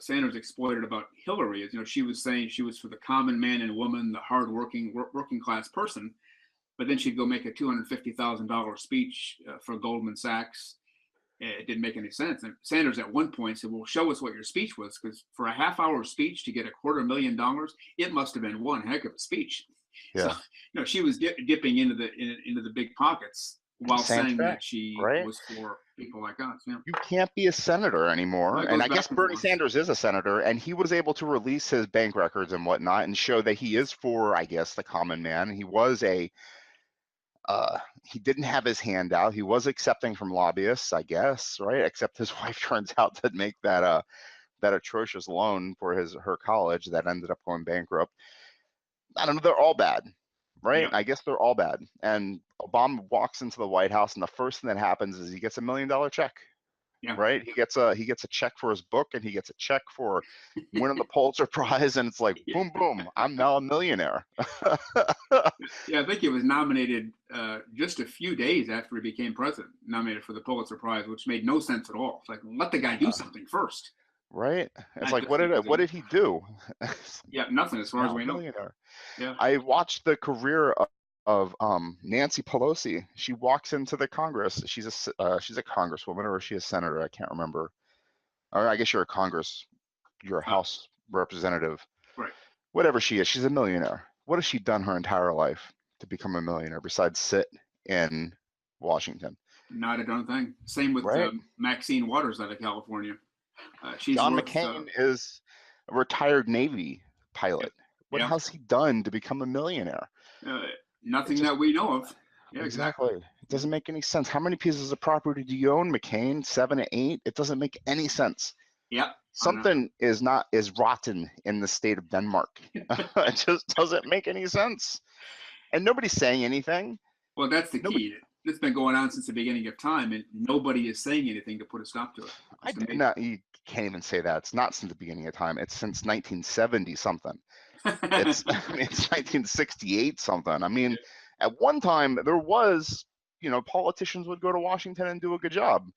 Sanders exploited about Hillary is she was saying she was for the common man and woman, the hardworking working class person, but then she'd go make a $250,000 speech for Goldman Sachs. It didn't make any sense. And Sanders at one point said, "Well, show us what your speech was, because for a half-hour speech to get $250,000, it must have been one heck of a speech." So, Yeah. she was dipping into the big pockets while Same saying thing, that she right? was for people like us. Yeah, You can't be a senator well, anymore. it And goes I guess back and Bernie forth. Sanders is a senator, and he was able to release his bank records and whatnot and show that he is for, I guess, the common man. He didn't have his hand out. He was accepting from lobbyists, I guess, right? Except his wife turns out to make that atrocious loan for her college that ended up going bankrupt. I don't know. They're all bad, right? Yeah, I guess they're all bad. And Obama walks into the White House, and the first thing that happens is he gets $1 million check. yeah, Right? He gets a check for his book, and he gets a check for winning the Pulitzer Prize, and it's like yeah. boom, boom. I'm now a millionaire. Yeah, I think he was nominated just a few days after he became president, nominated for the Pulitzer Prize, which made no sense at all. It's like, let the guy do something first. Right? It's Not like just because what did he do? yeah, nothing as far as Now a we know. millionaire. Yeah, I watched the career of Nancy Pelosi. She walks into the Congress. She's a congresswoman, or is she a senator? I can't remember. Or I guess you're a uh, House representative. right. Whatever she is, she's a millionaire. What has she done her entire life to become a millionaire besides sit in Washington? Not a darn thing. Same with Right? Maxine Waters out of California. She's John worth, McCain is a retired Navy yeah, pilot. What yeah, has he done to become a millionaire? uh, It nothing just that we know of. Yeah, exactly. exactly. It Yeah, doesn't make any sense. How many pieces of property do you own, McCain? 7 to 8? It doesn't make any sense. yeah, I know. Something is rotten in the state of Denmark. It just doesn't make any sense. And nobody's saying anything. Well, that's the Nobody key. It's been going on since the beginning of time, and nobody is saying anything to put a stop to it. I It's amazing. no, can't even say that. It's not since the beginning of time. It's since 1970 something. It's I mean, it's 1968 something. I mean, at one time there was, politicians would go to Washington and do a good job.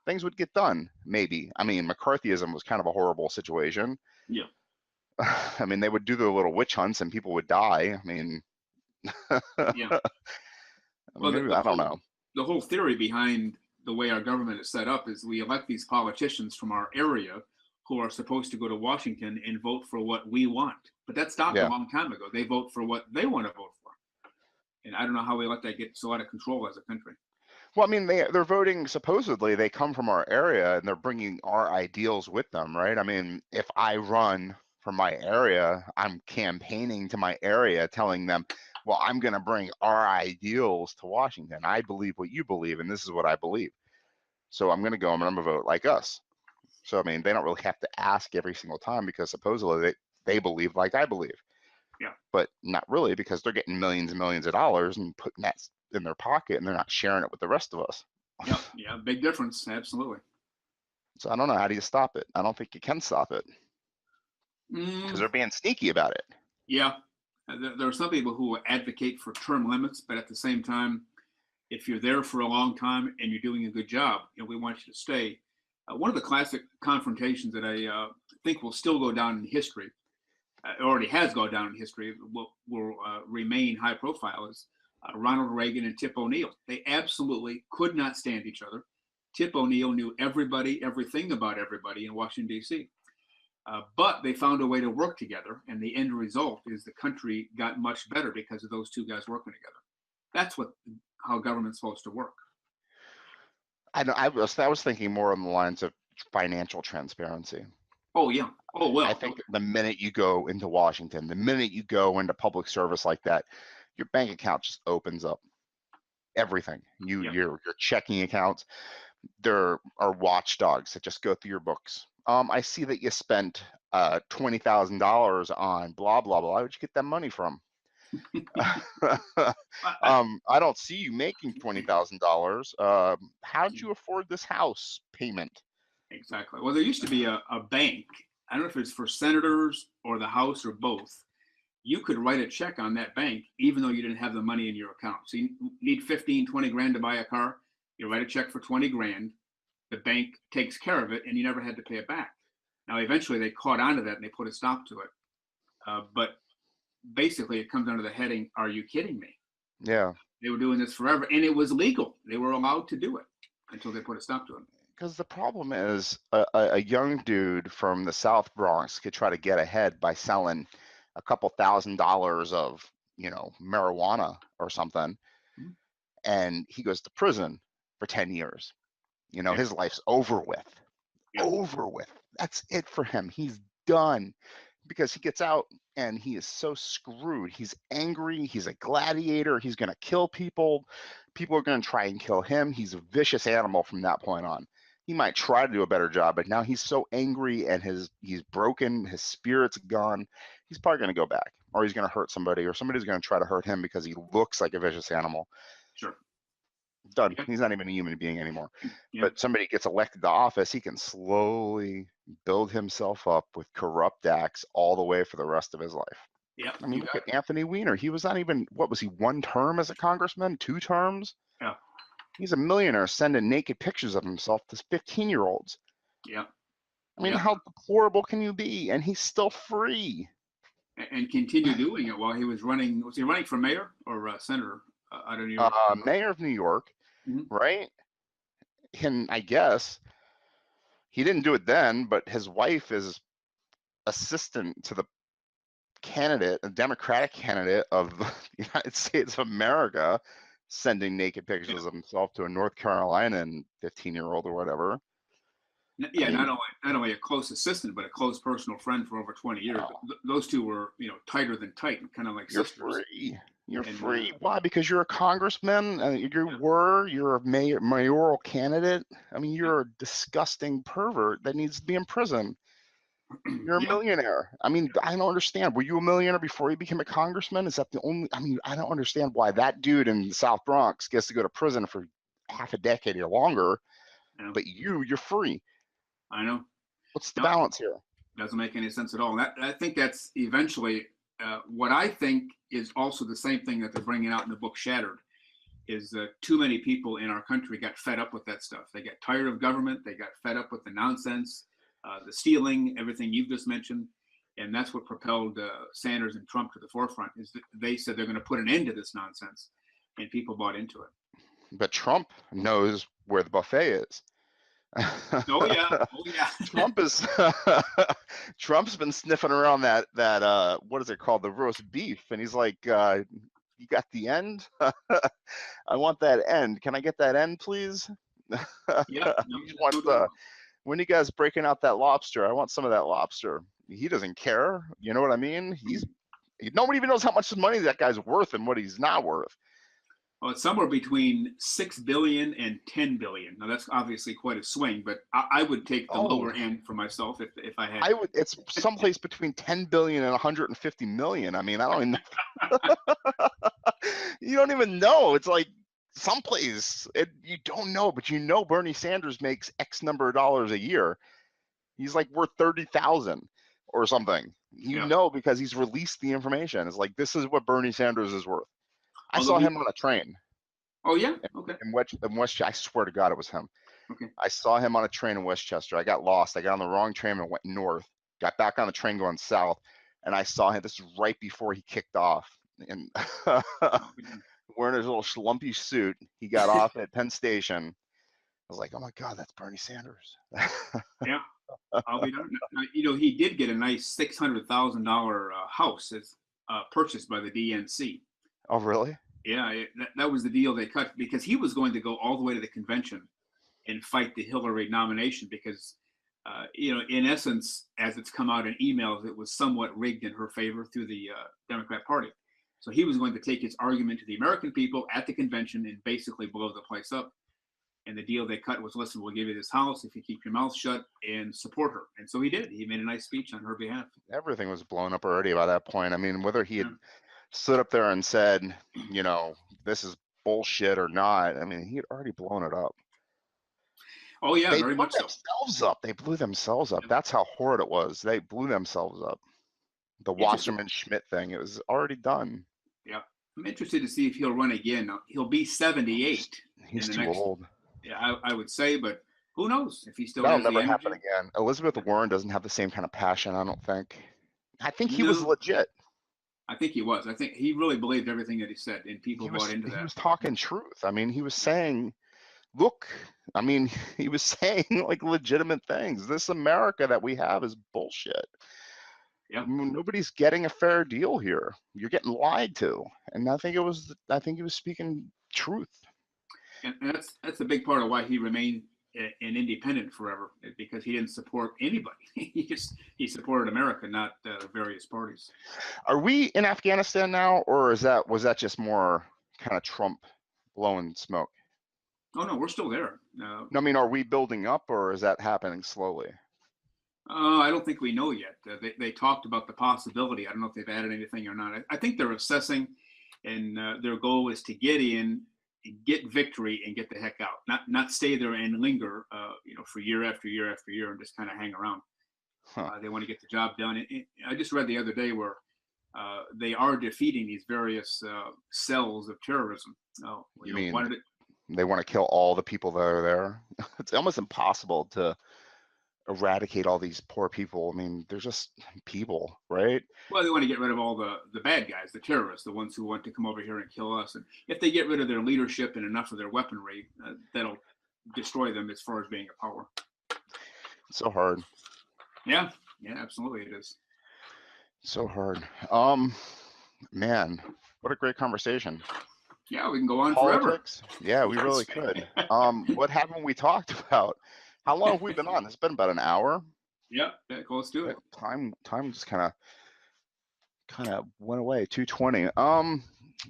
Things would get done, maybe. I mean, McCarthyism was kind of a horrible situation. Yeah. I mean, they would do their little witch hunts and people would die. I mean, Yeah. Well, maybe, I don't know. the whole theory behind the way our government is set up is we elect these politicians from our area who are supposed to go to Washington and vote for what we want. But that stopped a Yeah. long time ago. They vote for what they want to vote for. And I don't know how we let that get so out of control as a country. Well, I mean, they're voting, supposedly they come from our area and they're bringing our ideals with them, right? I mean, if I run for my area, I'm campaigning to my area, telling them, well, I'm going to bring our ideals to Washington. I believe what you believe, and this is what I believe. So I'm going to go and I'm going to vote like us. So, I mean, they don't really have to ask every single time because supposedly they believe like I believe. Yeah. But not really, because they're getting millions and millions of dollars and putting that in their pocket and they're not sharing it with the rest of us. Yeah. Yeah. Big difference. Absolutely. So I don't know. How do you stop it? I don't think you can stop it because they're being sneaky about it. Yeah. There are some people who advocate for term limits, but at the same time, if you're there for a long time and you're doing a good job, we want you to stay. One of the classic confrontations that I think will still go down in history, already has gone down in history, will remain high profile, is Ronald Reagan and Tip O'Neill. They absolutely could not stand each other. Tip O'Neill knew everybody, everything about everybody in Washington, D.C. But they found a way to work together, and the end result is the country got much better because of those two guys working together. That's how government's supposed to work. I was thinking more on the lines of financial transparency. Oh yeah. Oh well. I think the minute you go into Washington, the minute you go into public service like that, your bank account just opens up. Everything. Your checking accounts. There are watchdogs that just go through your books. I see that you spent $20,000 on blah blah blah. Where'd you get that money from? I don't see you making $20,000. How'd you afford this house payment? Exactly. Well, there used to be a bank. I don't know if it's for senators or the House or both. You could write a check on that bank even though you didn't have the money in your account. So you need 15, 20 grand to buy a car. You write a check for 20 grand. The bank takes care of it and you never had to pay it back. Now, eventually they caught on to that and they put a stop to it. But basically it comes under the heading, are you kidding me? Yeah. They were doing this forever and it was legal. They were allowed to do it until they put a stop to it. Because the problem is a young dude from the South Bronx could try to get ahead by selling a couple $1,000s of, marijuana or something. Mm-hmm. And he goes to prison for 10 years. His life's over with. Yeah. Over with. That's it for him. He's done. Because he gets out and he is so screwed. He's angry. He's a gladiator. He's going to kill people. People are going to try and kill him. He's a vicious animal from that point on. He might try to do a better job, but now he's so angry and he's broken. His spirit's gone. He's probably going to go back, or he's going to hurt somebody, or somebody's going to try to hurt him because he looks like a vicious animal. Sure. Done. Yeah. He's not even a human being anymore. Yeah. But somebody gets elected to office, he can slowly build himself up with corrupt acts all the way for the rest of his life. Yeah. I mean, look at Anthony Weiner. He was not even, what was he, 1 term as a congressman? 2 terms? Yeah. He's a millionaire sending naked pictures of himself to 15-year-olds. Yeah. I mean, how deplorable can you be? And he's still free. And continue doing it while he was running. Was he running for mayor or senator out of New York? Mayor of New York, right? And I guess he didn't do it then, but his wife is assistant to the candidate, a Democratic candidate of the United States of America, sending naked pictures of himself to a North Carolina 15-year-old or whatever. Yeah, I mean, not only a close assistant, but a close personal friend for over 20 years. Those two were, tighter than tight, kind of like you're sisters. Free. You're free. Why? Because you're a congressman. You're a mayoral candidate. I mean, you're a disgusting pervert that needs to be in prison. You're a millionaire. I mean, I don't understand. Were you a millionaire before you became a congressman? Is that the only? I mean, I don't understand why that dude in the South Bronx gets to go to prison for half a decade or longer, but you're free. I know. What's the No, balance here? doesn't make any sense at all. I think that's eventually what I think is also the same thing that they're bringing out in the book Shattered is too many people in our country got fed up with that stuff. They got tired of government. They got fed up with the nonsense, the stealing, everything you've just mentioned. And that's what propelled Sanders and Trump to the forefront is that they said they're going to put an end to this nonsense. And people bought into it. But Trump knows where the buffet is. Oh, yeah. Oh, yeah. Trump is Trump's been sniffing around that what is it called, the roast beef, and he's like, you got the end? I want that end. Can I get that end, please? Yeah. No, You want when you guys breaking out that lobster? I want some of that lobster. He doesn't care. You know what I mean? Nobody even knows how much money that guy's worth and what he's not worth. Well, it's somewhere between 6 billion and 10 billion. Now that's obviously quite a swing, but I would take the lower end for myself if I had. It's someplace between 10 billion and 150 million. I mean, I don't even know. You don't even know. It's like someplace you don't know, but you know Bernie Sanders makes X number of dollars a year. He's like worth 30,000 or something. You know, because he's released the information. It's like, this is what Bernie Sanders is worth. I saw him on a train. Oh, yeah? Okay. In Westchester, I swear to God, it was him. Okay. I saw him on a train in Westchester. I got lost. I got on the wrong train and went north. Got back on the train going south, and I saw him. This is right before he kicked off, and wearing his little schlumpy suit. He got off at Penn Station. I was like, oh my God, that's Bernie Sanders. Yeah. I'll be done. You know, he did get a nice $600,000 house that's purchased by the DNC. Oh, really? Yeah, that was the deal they cut because he was going to go all the way to the convention and fight the Hillary nomination because, you know, in essence, as it's come out in emails, it was somewhat rigged in her favor through the Democrat Party. So he was going to take his argument to the American people at the convention and basically blow the place up. And the deal they cut was, listen, we'll give you this house if you keep your mouth shut and support her. And so he did. He made a nice speech on her behalf. Everything was blown up already by that point. I mean, whether he had stood up there and said, you know, this is bullshit or not, I mean, he had already blown it up. Oh, yeah, they very much so. They blew themselves up. That's how horrid it was. They blew themselves up. The Wasserman Schmidt thing, it was already done. Yeah. I'm interested to see if he'll run again. He'll be 78. He's too old. Yeah, I would say, but who knows if he still That'll has the never energy. happen again. Elizabeth Warren doesn't have the same kind of passion, I don't think. I think he was legit. I think he was. I think he really believed everything that he said, and people bought into that. He was talking truth. I mean, he was saying, look, I mean, he was saying like legitimate things. This America that we have is bullshit. Yeah. I mean, nobody's getting a fair deal here. You're getting lied to. And I think he was speaking truth. And that's a big part of why he remained an independent forever, because he didn't support anybody. he supported America, not various parties. Are we in Afghanistan now, or was that just more kind of Trump blowing smoke? Oh no, we're still there. No, I mean, are we building up, or is that happening slowly? I don't think we know yet. They talked about the possibility. I don't know if they've added anything or not. I think they're assessing, and their goal is to get in, get victory, and get the heck out. Not stay there and linger, you know, for year after year after year and just kind of hang around. They want to get the job done. I just read the other day where they are defeating these various cells of terrorism. You mean they want to kill all the people that are there? It's almost impossible to eradicate all these poor people. I mean, they're just people, right? Well, they want to get rid of all the bad guys, the terrorists, the ones who want to come over here and kill us. And if they get rid of their leadership and enough of their weaponry, that'll destroy them as far as being a power. It's so hard. Yeah, absolutely it is. So hard. Man, what a great conversation. Yeah, we can go on Politics. forever. Yeah, we really could. What haven't we talked about? How long have we been on? It's been about an hour. Yeah, close to it. Time just kind of went away. 2:20.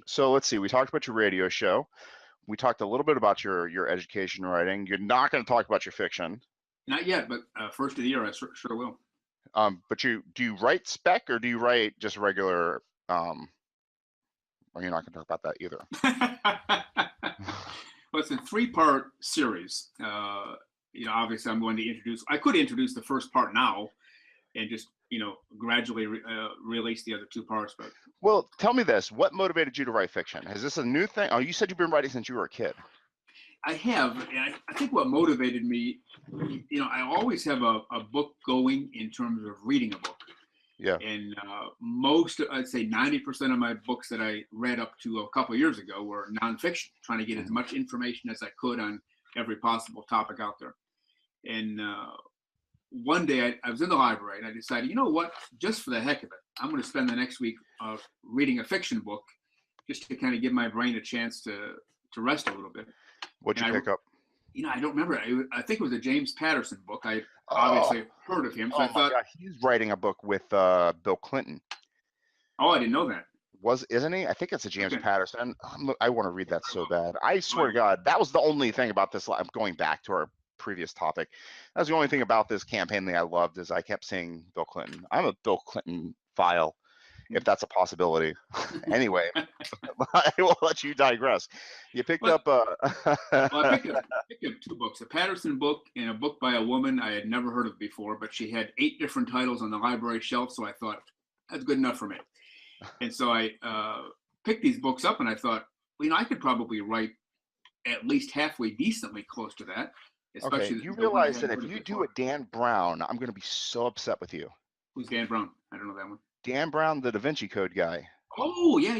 So let's see. We talked about your radio show. We talked a little bit about your education writing. You're not going to talk about your fiction. Not yet, but first of the year I sure will. But do you write spec, or do you write just regular? Well, you're not going to talk about that either. Well, it's a 3-part series. obviously I'm going to I could introduce the first part now and just, gradually release the other two parts. But Well, tell me this: what motivated you to write fiction? Is this a new thing? Oh, you said you've been writing since you were a kid. I have, and I think what motivated me, I always have a book going in terms of reading a book. Yeah. And I'd say 90% of my books that I read up to a couple of years ago were nonfiction, trying to get as much information as I could on every possible topic out there. And one day I was in the library and I decided, you know what, just for the heck of it, I'm going to spend the next week reading a fiction book just to kind of give my brain a chance to rest a little bit. What'd you pick up? I don't remember. I think it was a James Patterson book. I obviously heard of him. So I thought, God, he's writing a book with Bill Clinton. Oh, I didn't know that. Isn't he? I think it's a James Patterson. I want to read that so bad. I swear Oh, to God, that was the only thing about this. I'm going back to our previous topic. That was the only thing about this campaign that I loved is I kept saying Bill Clinton. I'm a Bill Clinton file, if that's a possibility. Anyway, I will let you digress. You picked up. Well, I picked up two books: a Patterson book and a book by a woman I had never heard of before, but she had 8 different titles on the library shelf. So I thought that's good enough for me. And so I picked these books up, and I thought, well, I could probably write at least halfway decently close to that. Okay, you realize that if you do a Dan Brown, I'm going to be so upset with you. Who's Dan Brown? I don't know that one. Dan Brown, the Da Vinci Code guy. Oh, yeah.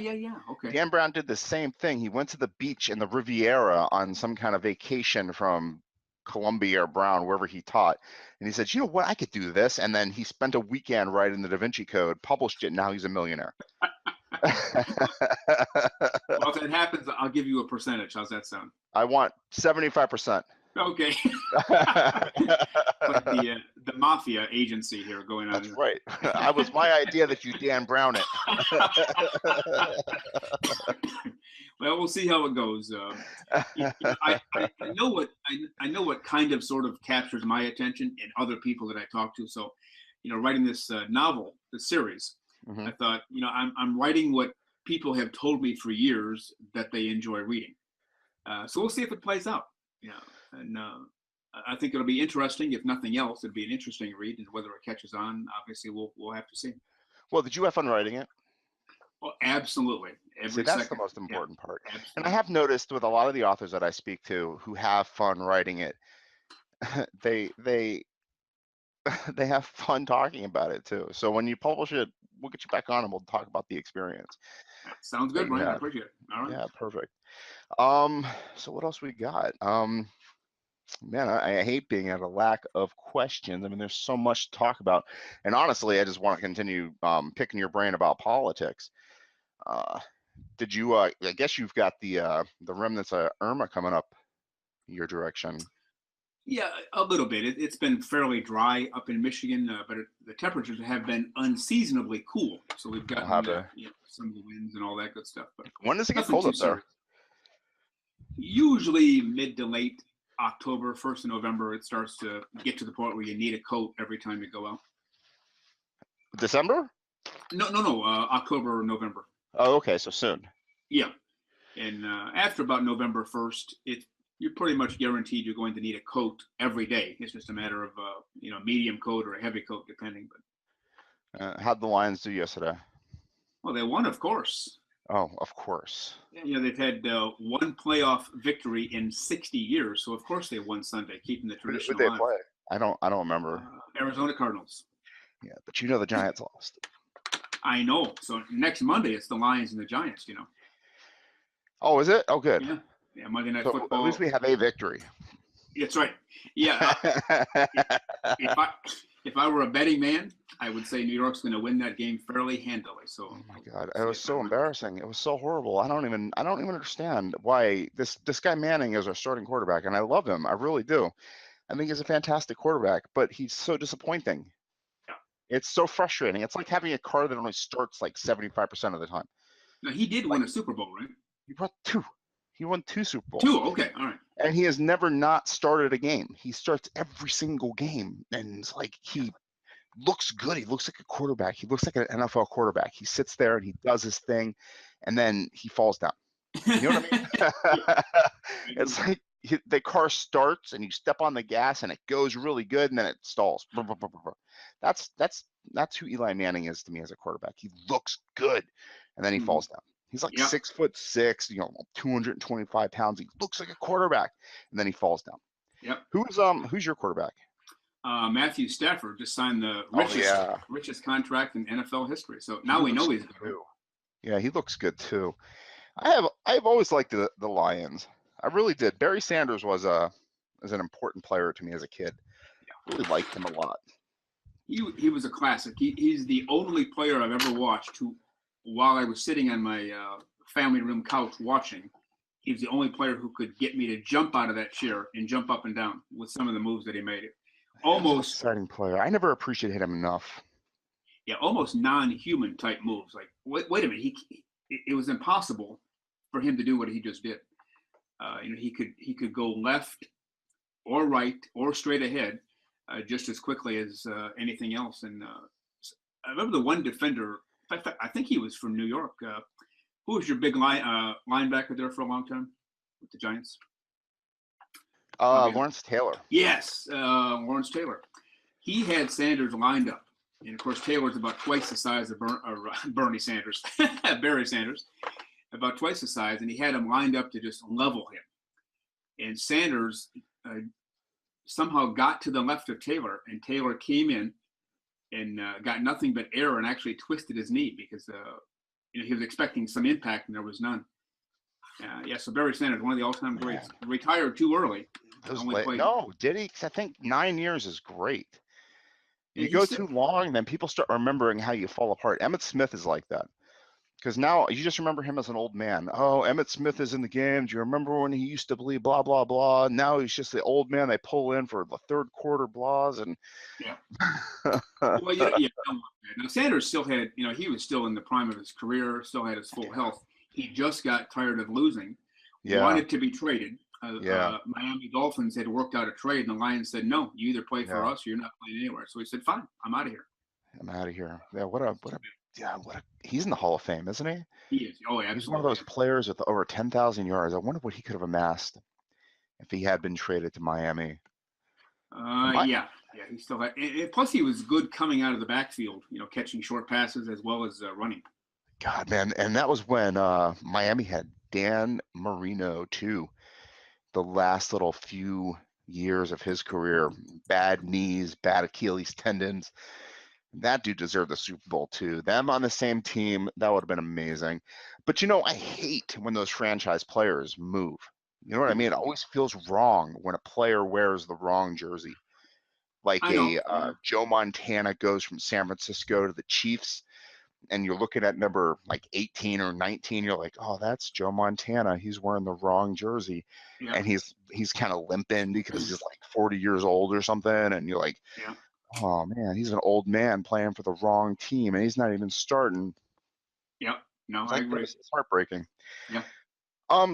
Okay. Dan Brown did the same thing. He went to the beach in the Riviera on some kind of vacation from Columbia or Brown, wherever he taught. And he said, you know what, I could do this. And then he spent a weekend writing the Da Vinci Code, published it, and now he's a millionaire. Well, if that happens, I'll give you a percentage. How's that sound? I want 75%. Okay. But the mafia agency here going on. That's right. I was my idea that you Dan Brown it. Well, we'll see how it goes. I know what kind of sort of captures my attention and other people that I talk to. So, writing this novel, the series, I thought, I'm writing what people have told me for years that they enjoy reading. So we'll see if it plays out. And I think it'll be interesting. If nothing else, it'd be an interesting read, and whether it catches on, obviously, we'll have to see. Well, did you have fun writing it? Oh, absolutely. See, that's the most important part. Absolutely. And I have noticed with a lot of the authors that I speak to who have fun writing it, they have fun talking about it too. So when you publish it, we'll get you back on and we'll talk about the experience. Sounds good, Brian. I appreciate it. All right. Yeah, perfect. So what else we got? Man, I hate being at a lack of questions. I mean, there's so much to talk about. And honestly, I just want to continue picking your brain about politics. Did you, I guess you've got the remnants of Irma coming up your direction. Yeah, a little bit. It's been fairly dry up in Michigan, but the temperatures have been unseasonably cool. So we've got some of the winds and all that good stuff. But when does it get cold up there? Usually mid to late October, 1st of November, it starts to get to the point where you need a coat every time you go out. December? No, October or November. Oh, okay, so soon. Yeah, and after about November 1st, you're pretty much guaranteed you're going to need a coat every day. It's just a matter of medium coat or a heavy coat, depending. But how'd the Lions do yesterday? Well, they won, of course. Oh, of course. Yeah, they've had one playoff victory in 60 years, so of course they won Sunday, keeping the tradition alive. Who did they play? I don't remember. Arizona Cardinals. Yeah, but the Giants lost. I know. So next Monday it's the Lions and the Giants. Oh, is it? Oh, good. Yeah, Monday Night Football. At least we have a victory. That's right. Yeah. If I were a betting man, I would say New York's going to win that game fairly handily. So. Oh my God, it was so embarrassing. It was so horrible. I don't even understand why this guy Manning is our starting quarterback, and I love him. I really do. I think he's a fantastic quarterback, but he's so disappointing. Yeah. It's so frustrating. It's like having a car that only starts like 75% of the time. Now he did win a Super Bowl, right? He brought 2. He won 2 Super Bowls. 2, okay, all right. And he has never not started a game. He starts every single game, and it's like he looks good. He looks like a quarterback. He looks like an NFL quarterback. He sits there and he does his thing, and then he falls down. You know what I mean? It's like the car starts and you step on the gas and it goes really good and then it stalls. That's that's who Eli Manning is to me as a quarterback. He looks good and then he Mhm. falls down. He's like Yep. 6'6", 225 pounds. He looks like a quarterback and then he falls down. Yep. Who's your quarterback? Matthew Stafford just signed the Oh yeah, richest contract in NFL history. So he now we looks know good he's good. Right? too. Yeah, he looks good too. I've always liked the Lions. I really did. Barry Sanders was an important player to me as a kid. Really liked him a lot. He was a classic. He's the only player I've ever watched who, while I was sitting on my family room couch watching, he was the only player who could get me to jump out of that chair and jump up and down with some of the moves that he made. It He was an almost, exciting player. I never appreciated him enough. yeah, almost non-human type moves. Like, wait a minute, it was impossible for him to do what he just did. He could go left or right or straight ahead just as quickly as anything else. And I remember the one defender. In fact, I think he was from New York. Who was your big linebacker there for a long time with the Giants? Lawrence Taylor. Yes, Lawrence Taylor. He had Sanders lined up, and of course Taylor's about twice the size of Bernie Sanders, Barry Sanders, about twice the size, and he had him lined up to just level him. And Sanders somehow got to the left of Taylor, and Taylor came in and got nothing but air and actually twisted his knee because he was expecting some impact and there was none. So Barry Sanders, one of the all-time greats, retired too early. No, did he? 'Cause I think 9 years is great. You He go still, too long, then people start remembering how you fall apart. Emmitt Smith is like that. Because now you just remember him as an old man. Oh, Emmitt Smith is in the game. Do you remember when he used to believe blah, blah, blah? Now he's just the old man they pull in for the third quarter blahs. And yeah. Well, yeah. Now Sanders still had, he was still in the prime of his career, still had his full health. He just got tired of losing, yeah, wanted to be traded. yeah, Miami Dolphins had worked out a trade, and the Lions said, "No, you either play for yeah. us or you're not playing anywhere." So he said, "Fine, I'm out of here." I'm out of here. Yeah, he's in the Hall of Fame, isn't he? He is. Oh, He's one of absolutely. those players with over 10,000 yards. I wonder what he could have amassed if he had been traded to Miami. Yeah. He still had. And plus, he was good coming out of the backfield. Catching short passes as well as running. God, man, and that was when Miami had Dan Marino too. The last little few years of his career, bad knees, bad Achilles tendons. That dude deserved the Super Bowl too. Them on the same team, that would have been amazing. But I hate when those franchise players move. You know what I mean? It always feels wrong when a player wears the wrong jersey. Like I know. Joe Montana goes from San Francisco to the Chiefs, and you're looking at number like 18 or 19. You're like, oh, that's Joe Montana. He's wearing the wrong jersey, Yeah. and he's kind of limping because he's like 40 years old or something. And you're like, Yeah. oh man, he's an old man playing for the wrong team, and he's not even starting. Yep. No, It's I like agree. this. It's heartbreaking. Yeah.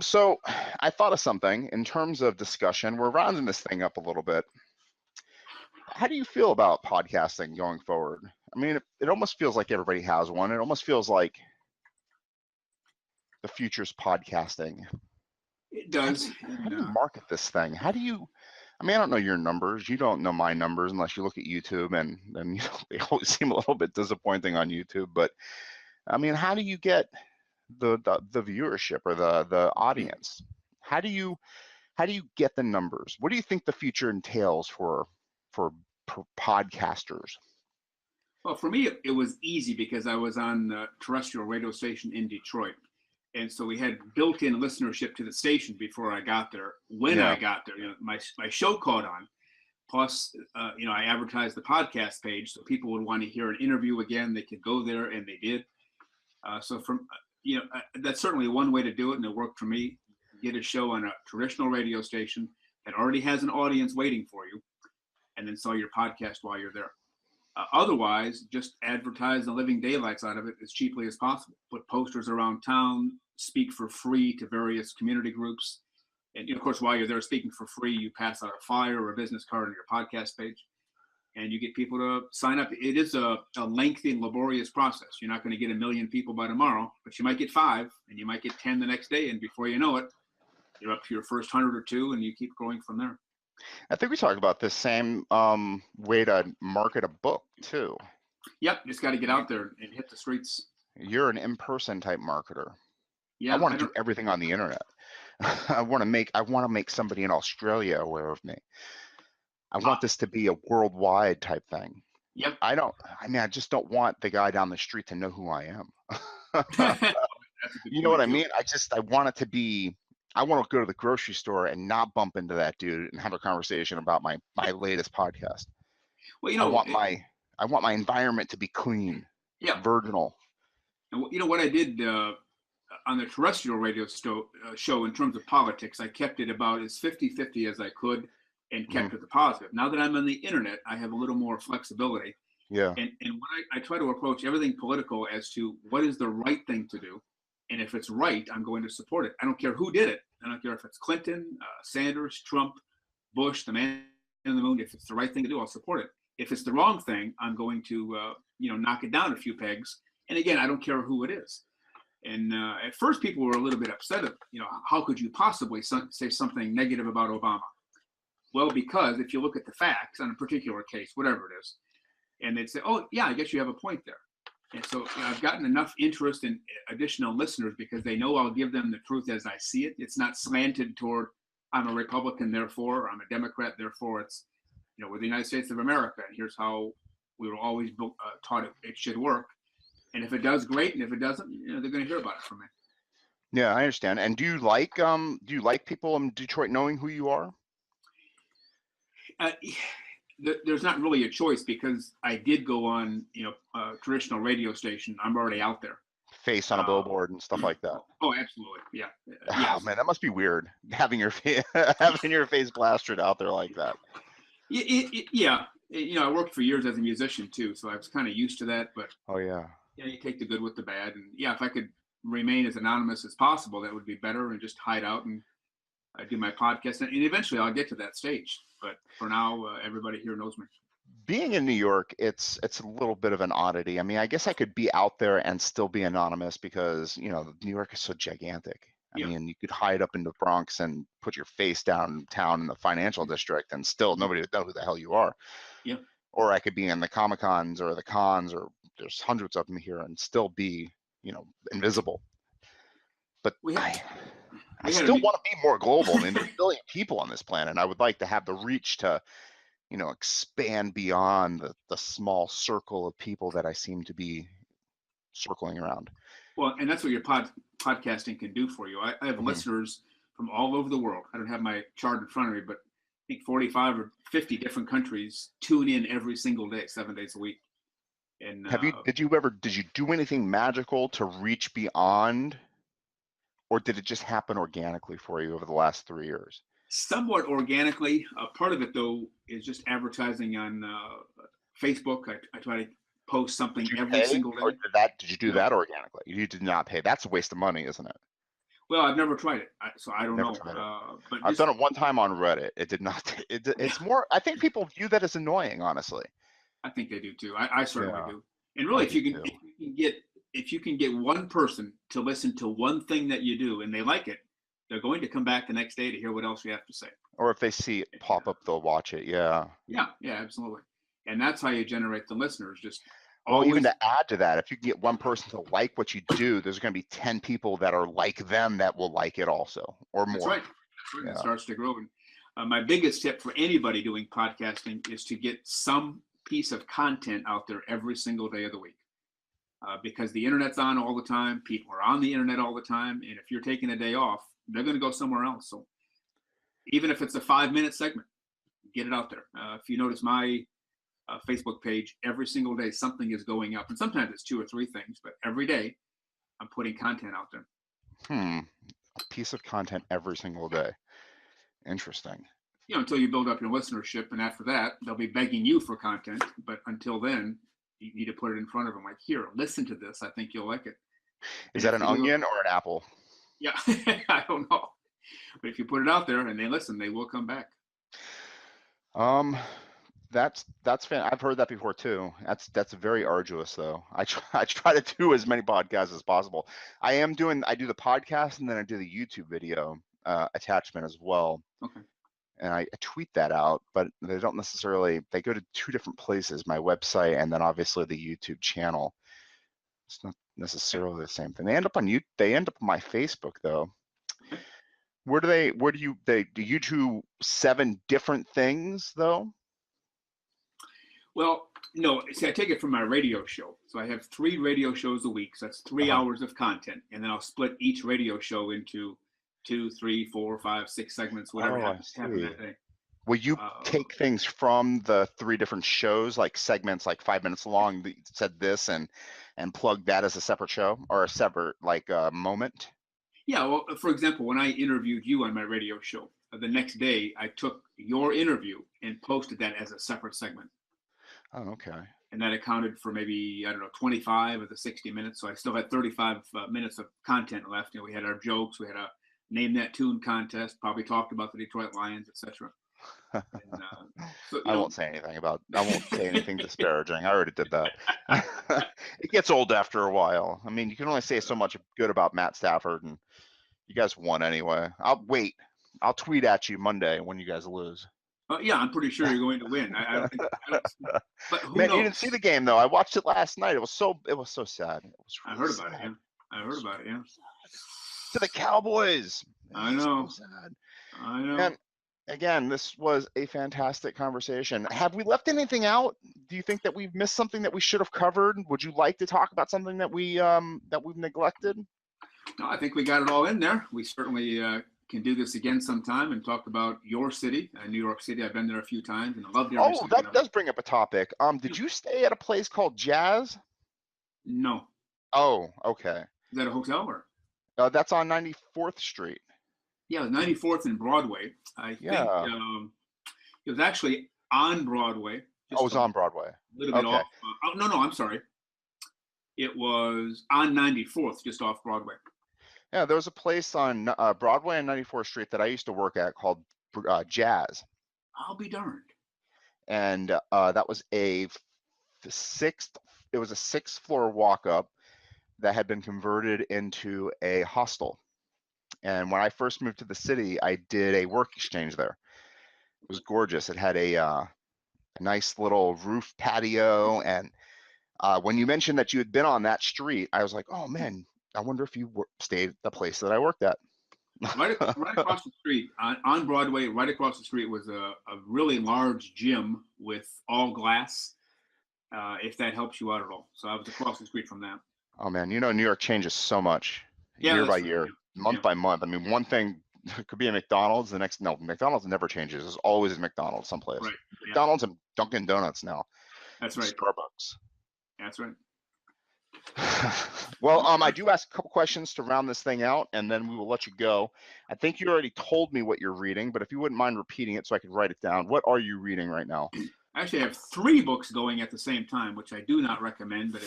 So I thought of something in terms of discussion. We're rounding this thing up a little bit. How do you feel about podcasting going forward? I mean, it almost feels like everybody has one. It almost feels like the future's podcasting. It does. How do you market this thing? I don't know your numbers. You don't know my numbers unless you look at YouTube, and then they always seem a little bit disappointing on YouTube. But I mean, how do you get the viewership or the audience? How do you get the numbers? What do you think the future entails for podcasters? Well, for me, it was easy because I was on the terrestrial radio station in Detroit. And so we had built-in listenership to the station before I got there. When I got there, my show caught on. Plus, I advertised the podcast page, so people would want to hear an interview again. They could go there, and they did. That's certainly one way to do it, and it worked for me. Get a show on a traditional radio station that already has an audience waiting for you, and then sell your podcast while you're there. Otherwise, just advertise the living daylights out of it as cheaply as possible. Put posters around town, speak for free to various community groups. And of course, while you're there speaking for free, you pass out a flyer or a business card on your podcast page, and you get people to sign up. It is a lengthy and laborious process. You're not going to get 1 million people by tomorrow, but you might get 5, and you might get 10 the next day. And before you know it, you're up to your first 100 or two, and you keep growing from there. I think we talked about this same way to market a book too. Yep, just got to get out there and hit the streets. You're an in-person type marketer. I Yeah, want to do everything on the internet. I want to make somebody in Australia aware of me. I want this to be a worldwide type thing. Yep. I just don't want the guy down the street to know who I am. That's a good You know what I point, too. mean? I want it to be, I want to go to the grocery store and not bump into that dude and have a conversation about my latest podcast. Well, you I know, want my environment to be clean, yeah. virginal. And you know what I did on the terrestrial radio show in terms of politics, I kept it about as 50-50 as I could and kept it the positive. Now that I'm on the internet, I have a little more flexibility. Yeah. And when I try to approach everything political as to what is the right thing to do. And if it's right, I'm going to support it. I don't care who did it. I don't care if it's Clinton, Sanders, Trump, Bush, the man in the moon. If it's the right thing to do, I'll support it. If it's the wrong thing, I'm going to, knock it down a few pegs. And again, I don't care who it is. And at first, people were a little bit upset at, how could you possibly say something negative about Obama? Well, because if you look at the facts on a particular case, whatever it is, and they'd say, oh, yeah, I guess you have a point there. And so I've gotten enough interest in additional listeners because they know I'll give them the truth as I see it. It's not slanted toward I'm a Republican, therefore, or I'm a Democrat, therefore. It's, we're the United States of America, and here's how we were always taught it should work. And if it does, great. And if it doesn't, they're going to hear about it from me. Yeah, I understand. And do you like people in Detroit knowing who you are? There's not really a choice because I did go on, a traditional radio station. I'm already out there. Face on a billboard and stuff like that. Oh, absolutely. Yeah. Oh man, that must be weird having your face blasted out there like that. Yeah. I worked for years as a musician too, so I was kind of used to that. But oh yeah, you take the good with the bad, and if I could remain as anonymous as possible, that would be better, and just hide out and do my podcast, and eventually I'll get to that stage. But for now, everybody here knows me. Being in New York, it's a little bit of an oddity. I mean, I guess I could be out there and still be anonymous because, New York is so gigantic. I mean, you could hide up in the Bronx and put your face downtown in the financial district and still nobody would know who the hell you are. Yeah. Or I could be in the Comic Cons or the cons, or there's hundreds of them here, and still be, invisible. But I still want to be more global. I mean, there's a billion people on this planet, and I would like to have the reach to, expand beyond the small circle of people that I seem to be circling around. Well, and that's what your podcasting can do for you. I have listeners from all over the world. I don't have my chart in front of me, but I think 45 or 50 different countries tune in every single day, 7 days a week. And did you do anything magical to reach beyond, or did it just happen organically for you over the last 3 years? Somewhat organically. Part of it, though, is just advertising on Facebook. I try to post something every single day. Or did you do that organically? You did not pay. That's a waste of money, isn't it? Well, I've never tried it, so I don't know. But I've done it one time on Reddit. It did not. It's more. I think people view that as annoying, honestly. I think they do too. I certainly do. And really, if you can get one person to listen to one thing that you do and they like it, they're going to come back the next day to hear what else you have to say. Or if they see it pop up, they'll watch it. Yeah. Yeah, absolutely. And that's how you generate the listeners. Just even to add to that, if you can get one person to like what you do, there's going to be 10 people that are like them that will like it also, or more. That's right. Yeah. It starts to grow. And my biggest tip for anybody doing podcasting is to get some piece of content out there every single day of the week. Because the internet's on all the time. People are on the internet all the time. And if you're taking a day off, they're going to go somewhere else. So even if it's a 5-minute segment, get it out there. If you notice my Facebook page, every single day something is going up. And sometimes it's 2 or 3 things, but every day I'm putting content out there. A piece of content every single day. Interesting. Until you build up your listenership. And after that, they'll be begging you for content. But until then, you need to put it in front of them. Like, here, listen to this. I think you'll like it. Is that an onion or an apple? Yeah, I don't know. But if you put it out there and they listen, they will come back. That's I've heard that before too. That's very arduous though. I try to do as many podcasts as possible. I do the podcast and then I do the YouTube video. attachment as well. Okay. And I tweet that out, but they don't necessarily, they go to two different places, my website and then obviously the YouTube channel. It's not necessarily the same thing. They end up on they end up on my Facebook though. Okay. Do you do 7 different things though? Well, no, see, I take it from my radio show. So I have 3 radio shows a week. So that's 3 hours of content. And then I'll split each radio show into 2, 3, 4, 5, 6 segments, whatever happen that day. Will you take things from the 3 different shows, like segments, like 5 minutes long, that said this, and plug that as a separate show or a separate like moment? Yeah. Well, for example, when I interviewed you on my radio show, the next day I took your interview and posted that as a separate segment. Oh, okay. And that accounted for maybe, I don't know, 25 of the 60 minutes. So I still had 35 minutes of content left. You know, we had our jokes, we had a name that tune contest, probably talked about the Detroit Lions, etc. So, I won't say anything disparaging. I already did that. It gets old after a while. I mean, you can only say so much good about Matt Stafford, and you guys won anyway. I'll tweet at you Monday when you guys lose. Yeah, I'm pretty sure you're going to win. I don't think. But who Man, knows? you didn't see the game though. I watched it last night. It was so sad. It was really I heard sad. about it. Yeah, I heard about it. Yeah. To the Cowboys. I know. So sad. I know. And again, this was a fantastic conversation. Have we left anything out? Do you think that we've missed something that we should have covered? Would you like to talk about something that we've neglected? No, I think we got it all in there. We certainly can do this again sometime and talk about your city, New York City. I've been there a few times and I loved every Oh, that does bring up a topic. Did you stay at a place called Jazz? No. Oh, okay. Is that a hotel or? That's on 94th Street. Yeah, 94th and Broadway. I think it was actually on Broadway. Oh, it was on Broadway. A little bit off. No, I'm sorry. It was on 94th, just off Broadway. Yeah, there was a place on Broadway and 94th Street that I used to work at called Jazz. I'll be darned. And that was a 6th floor walk up that had been converted into a hostel. And when I first moved to the city, I did a work exchange there. It was gorgeous. It had a nice little roof patio. And when you mentioned that you had been on that street, I was like, oh man, I wonder if you stayed at the place that I worked at. Right across the street, on Broadway, right across the street was a really large gym with all glass, if that helps you out at all. So I was across the street from that. Oh man, you know, New York changes so much year by year, month by month. I mean, one thing could be a McDonald's, the next, no, McDonald's never changes. There's always a McDonald's someplace. Right. McDonald's and Dunkin' Donuts now. That's right. Starbucks. That's right. Well, I do ask a couple questions to round this thing out, and then we will let you go. I think you already told me what you're reading, but if you wouldn't mind repeating it so I could write it down. What are you reading right now? I actually have 3 books going at the same time, which I do not recommend, but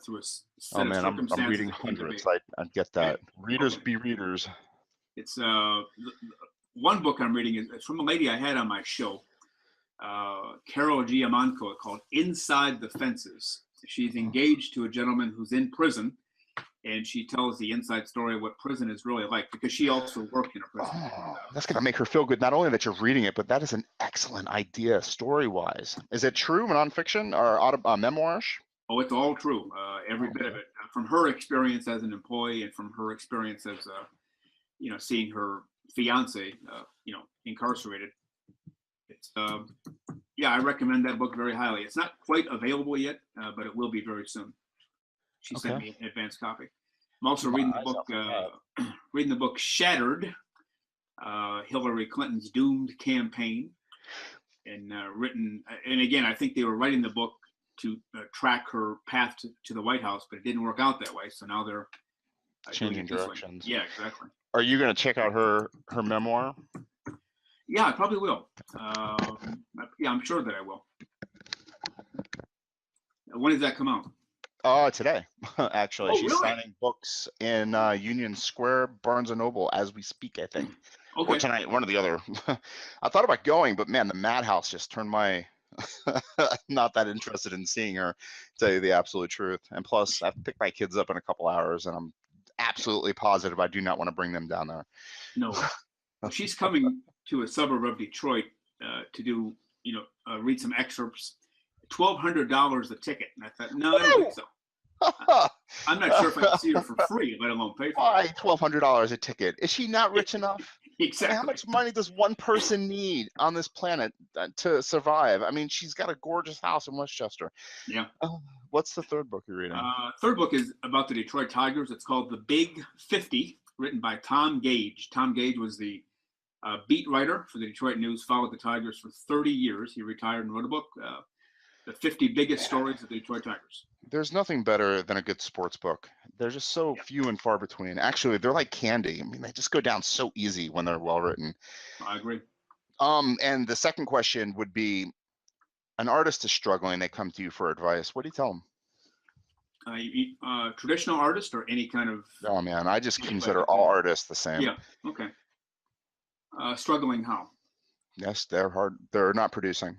through a set of circumstances. I'm reading hundreds. I get that. Readers be readers. It's one book I'm reading is from a lady I had on my show, Carol Giamanco, called Inside the Fences. She's engaged to a gentleman who's in prison, and she tells the inside story of what prison is really like, because she also worked in a prison. Oh, that's going to make her feel good. Not only that you're reading it, but that is an excellent idea story-wise. Is it true, nonfiction, or memoirish? Oh, it's all true. Every bit of it. From her experience as an employee and from her experience as, seeing her fiance, incarcerated. It's, I recommend that book very highly. It's not quite available yet, but it will be very soon. She sent me an advanced copy. I'm also reading the book Shattered, Hillary Clinton's Doomed Campaign, and again, I think they were writing the book to track her path to the White House, but it didn't work out that way. So now they're changing directions. Yeah, exactly. Are you going to check out her memoir? Yeah, I probably will. I'm sure that I will. When does that come out? Today, actually. Oh, she's really? signing books in Union Square, Barnes & Noble, as we speak, I think. Okay. Or tonight, one or the other. I thought about going, but man, the Madhouse just turned my not that interested in seeing her, to tell you the absolute truth. And plus, I've picked my kids up in a couple hours, and I'm absolutely positive I do not want to bring them down there. No. Well, she's coming to a suburb of Detroit to do, read some excerpts. $1,200 a ticket. And I thought, no, I don't think so. I'm not sure if I can see her for free, let alone pay for Why it. $1,200 a ticket? Is she not rich enough? Exactly. I mean, how much money does one person need on this planet to survive? I mean, she's got a gorgeous house in Westchester. Yeah. What's the third book you're reading? Third book is about the Detroit Tigers. It's called The Big 50, written by Tom Gage. Tom Gage was the beat writer for the Detroit News, followed the Tigers for 30 years. He retired and wrote a book, The 50 Biggest Stories of the Detroit Tigers. There's nothing better than a good sports book. They're just so few and far between. Actually, they're like candy. I mean, they just go down so easy when they're well written. I agree. And the second question would be, an artist is struggling. They come to you for advice. What do you tell them? Traditional artist or any kind of? Oh man, I just consider all artists the same. Yeah. Okay. Struggling how? Yes, they're hard. They're not producing.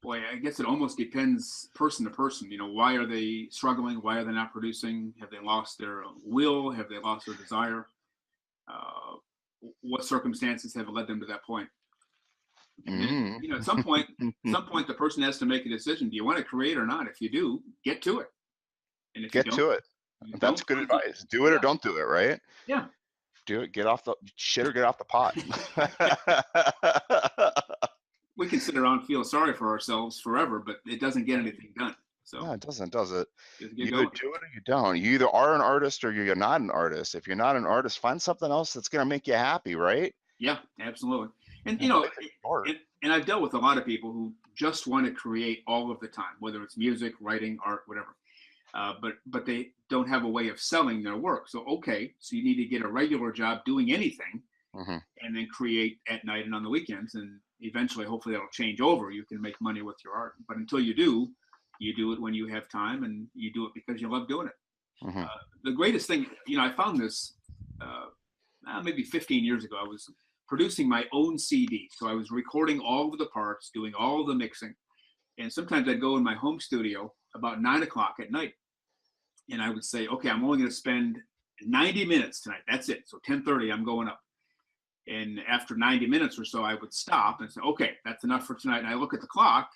Boy, I guess it almost depends person to person. Why are they struggling? Why are they not producing? Have they lost their will? Have they lost their desire? What circumstances have led them to that point? And, at some point, the person has to make a decision. Do you want to create or not? If you do, get to it. And if get to it. That's good advice. Do it or don't do it, right? Yeah. Do it. Get off the shit or get off the pot. We can sit around and feel sorry for ourselves forever, but it doesn't get anything done. So no, it doesn't, does it? You either going. do it or you don't. You either are an artist or you're not an artist. If you're not an artist, find something else that's going to make you happy, right? Yeah, absolutely. And and I've dealt with a lot of people who just want to create all of the time, whether it's music, writing, art, whatever. But they don't have a way of selling their work. So so you need to get a regular job doing anything, and then create at night and on the weekends, and eventually, hopefully, that'll change over. You can make money with your art. But until you do it when you have time, and you do it because you love doing it. The greatest thing, I found this maybe 15 years ago. I was producing my own CD, so I was recording all of the parts, doing all of the mixing, and sometimes I'd go in my home studio about 9 o'clock at night. And I would say, okay, I'm only going to spend 90 minutes tonight. That's it. So 10:30, I'm going up. And after 90 minutes or so, I would stop and say, okay, that's enough for tonight. And I look at the clock,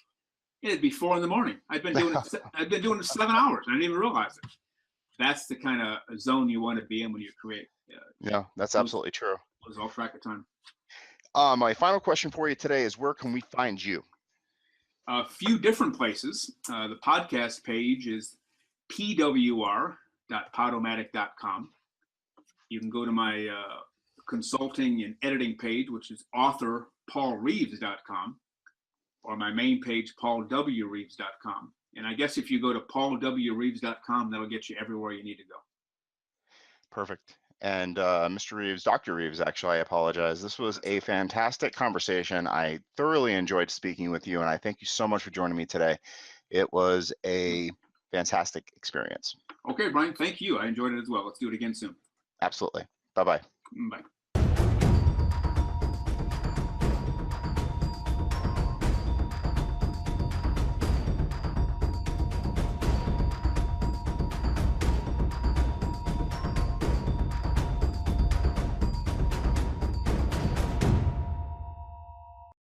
and it'd be 4 a.m. I've been doing it 7 hours. I didn't even realize it. That's the kind of zone you want to be in when you create. Yeah, that's absolutely true. Lose all track of time. My final question for you today is, where can we find you? A few different places. The podcast page is pwr.podomatic.com. You can go to my consulting and editing page, which is authorpaulreeves.com, or my main page, paulwreeves.com. And I guess if you go to paulwreeves.com, that'll get you everywhere you need to go. Perfect. And Mr. Reeves, Dr. Reeves, actually, I apologize. This was a fantastic conversation. I thoroughly enjoyed speaking with you, and I thank you so much for joining me today. It was a fantastic experience. Okay, Brian, thank you. I enjoyed it as well. Let's do it again soon. Absolutely. Bye-bye. Bye.